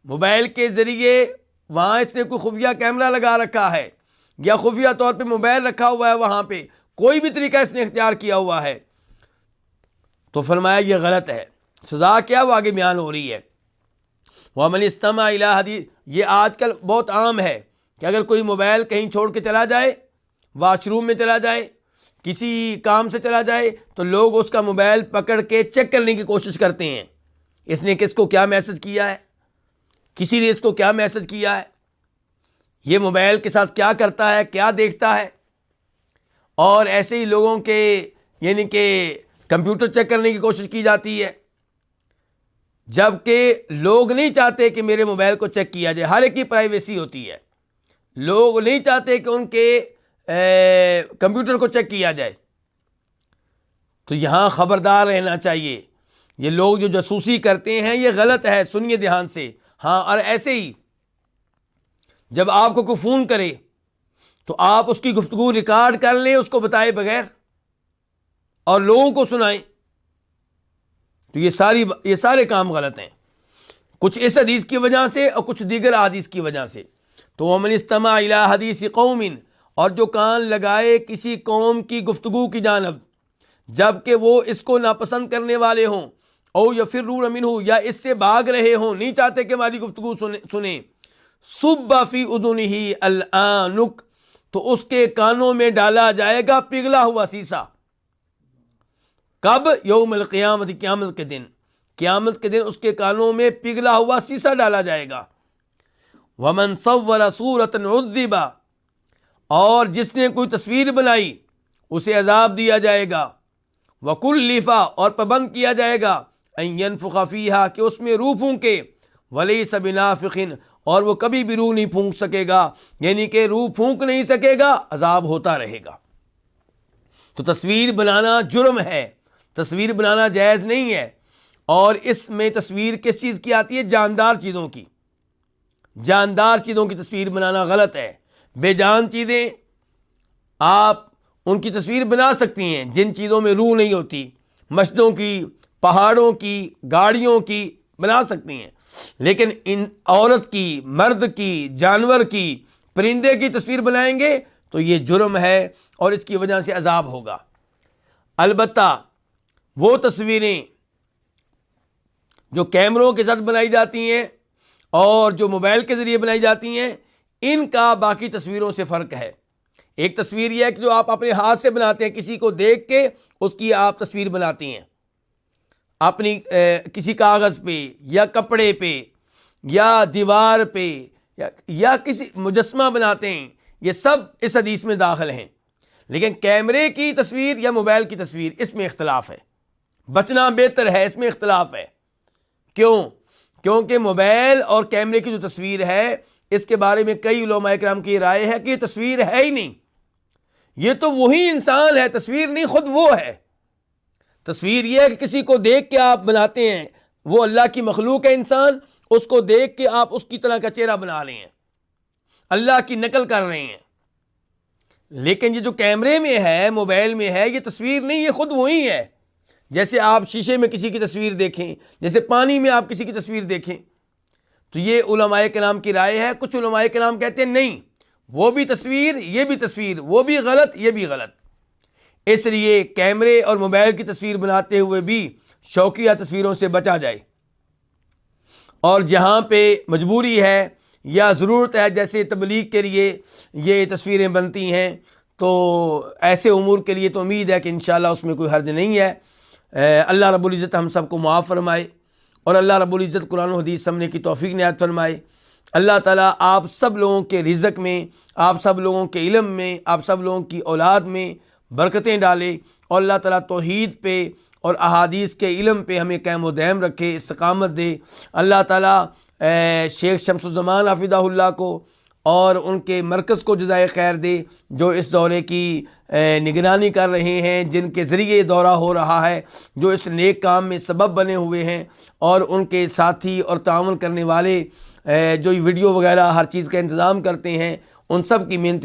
A: موبائل کے ذریعے، وہاں اس نے کوئی خفیہ کیمرہ لگا رکھا ہے یا خفیہ طور پہ موبائل رکھا ہوا ہے، وہاں پہ کوئی بھی طریقہ اس نے اختیار کیا ہوا ہے، تو فرمایا یہ غلط ہے۔ سزا کیا وہ آگے بیان ہو رہی ہے۔ وَمَنِ اسْتَمَعَ إِلَىٰ حدیث، یہ آج کل بہت عام ہے کہ اگر کوئی موبائل کہیں چھوڑ کے چلا جائے، واش روم میں چلا جائے، کسی کام سے چلا جائے، تو لوگ اس کا موبائل پکڑ کے چیک کرنے کی کوشش کرتے ہیں، اس نے کس کو کیا میسج کیا ہے، کسی نے اس کو کیا میسج کیا ہے، یہ موبائل کے ساتھ کیا کرتا ہے، کیا دیکھتا ہے۔ اور ایسے ہی لوگوں کے یعنی کہ کمپیوٹر چیک کرنے کی کوشش کی جاتی ہے، جبکہ لوگ نہیں چاہتے کہ میرے موبائل کو چیک کیا جائے، ہر ایک کی پرائیویسی ہوتی ہے، لوگ نہیں چاہتے کہ ان کے کمپیوٹر کو چیک کیا جائے۔ تو یہاں خبردار رہنا چاہیے، یہ لوگ جو جاسوسی کرتے ہیں یہ غلط ہے، سنیے دھیان سے۔ ہاں، اور ایسے ہی جب آپ کو کوئی فون کرے تو آپ اس کی گفتگو ریکارڈ کر لیں اس کو بتائے بغیر اور لوگوں کو سنائیں، تو یہ سارے کام غلط ہیں، کچھ اس حدیث کی وجہ سے اور کچھ دیگر حدیث کی وجہ سے۔ تو ومن استمع الی حدیث قوم، اور جو کان لگائے کسی قوم کی گفتگو کی جانب جب کہ وہ اس کو ناپسند کرنے والے ہوں، او یفرون منہ، یا اس سے بھاگ رہے ہوں، نہیں چاہتے کہ ہماری گفتگو سنیں، صب فی اذنہ العنق، تو اس کے کانوں میں ڈالا جائے گا پگھلا ہوا سیسا۔ کب؟ یوم القیامت، قیامت کے دن، قیامت کے دن اس کے کانوں میں پگھلا ہوا سیسا ڈالا جائے گا۔ ومن صور صورۃ عذب، اور جس نے کوئی تصویر بنائی اسے عذاب دیا جائے گا۔ وکلف، اور پابند کیا جائے گا، ان ینفخ فیہا، کہ اس میں روح پھونکے، ولیس بنافخ، اور وہ کبھی بھی روح نہیں پھونک سکے گا، یعنی کہ روح پھونک نہیں سکے گا، عذاب ہوتا رہے گا۔ تو تصویر بنانا جرم ہے، تصویر بنانا جائز نہیں ہے، اور اس میں تصویر کس چیز کی آتی ہے؟ جاندار چیزوں کی، جاندار چیزوں کی تصویر بنانا غلط ہے۔ بے جان چیزیں آپ ان کی تصویر بنا سکتی ہیں جن چیزوں میں روح نہیں ہوتی، مسجدوں کی، پہاڑوں کی، گاڑیوں کی بنا سکتی ہیں، لیکن ان عورت کی، مرد کی، جانور کی، پرندے کی تصویر بنائیں گے تو یہ جرم ہے اور اس کی وجہ سے عذاب ہوگا۔ البتہ وہ تصویریں جو کیمروں کے ساتھ بنائی جاتی ہیں اور جو موبائل کے ذریعے بنائی جاتی ہیں، ان کا باقی تصویروں سے فرق ہے۔ ایک تصویر یہ ہے کہ جو آپ اپنے ہاتھ سے بناتے ہیں، کسی کو دیکھ کے اس کی آپ تصویر بناتی ہیں اپنی کسی کاغذ پہ یا کپڑے پہ یا دیوار پہ یا کسی مجسمہ بناتے ہیں، یہ سب اس حدیث میں داخل ہیں۔ لیکن کیمرے کی تصویر یا موبائل کی تصویر، اس میں اختلاف ہے، بچنا بہتر ہے، اس میں اختلاف ہے۔ کیوں؟ کیونکہ موبائل اور کیمرے کی جو تصویر ہے اس کے بارے میں کئی علماء کرام کی رائے ہے کہ یہ تصویر ہے ہی نہیں، یہ تو وہی انسان ہے، تصویر نہیں، خود وہ ہے۔ تصویر یہ ہے کہ کسی کو دیکھ کے آپ بناتے ہیں، وہ اللہ کی مخلوق ہے انسان، اس کو دیکھ کے آپ اس کی طرح کا چہرہ بنا رہے ہیں، اللہ کی نقل کر رہے ہیں۔ لیکن یہ جو کیمرے میں ہے، موبائل میں ہے، یہ تصویر نہیں، یہ خود وہی ہے۔ جیسے آپ شیشے میں کسی کی تصویر دیکھیں، جیسے پانی میں آپ کسی کی تصویر دیکھیں، تو یہ علماء کرام کی رائے ہے۔ کچھ علماء کرام کہتے ہیں نہیں، وہ بھی تصویر، یہ بھی تصویر، وہ بھی غلط، یہ بھی غلط۔ اس لیے کیمرے اور موبائل کی تصویر بناتے ہوئے بھی شوقیہ تصویروں سے بچا جائے، اور جہاں پہ مجبوری ہے یا ضرورت ہے، جیسے تبلیغ کے لیے یہ تصویریں بنتی ہیں، تو ایسے امور کے لیے تو امید ہے کہ انشاءاللہ اس میں کوئی حرج نہیں ہے۔ اللہ رب العزت ہم سب کو معاف فرمائے، اور اللہ رب العزت قرآن و حدیث سمجھنے کی توفیق عنایت فرمائے۔ اللہ تعالیٰ آپ سب لوگوں کے رزق میں، آپ سب لوگوں کے علم میں، آپ سب لوگوں کی اولاد میں برکتیں ڈالے، اور اللہ تعالیٰ توحید پہ اور احادیث کے علم پہ ہمیں قائم و دائم رکھے، استقامت دے۔ اللہ تعالیٰ شیخ شمس الزمان حفظہ اللہ کو اور ان کے مرکز کو جزائے خیر دے، جو اس دورے کی نگرانی کر رہے ہیں، جن کے ذریعے یہ دورہ ہو رہا ہے، جو اس نیک کام میں سبب بنے ہوئے ہیں، اور ان کے ساتھی اور تعاون کرنے والے جو ویڈیو وغیرہ ہر چیز کا انتظام کرتے ہیں، ان سب کی محنت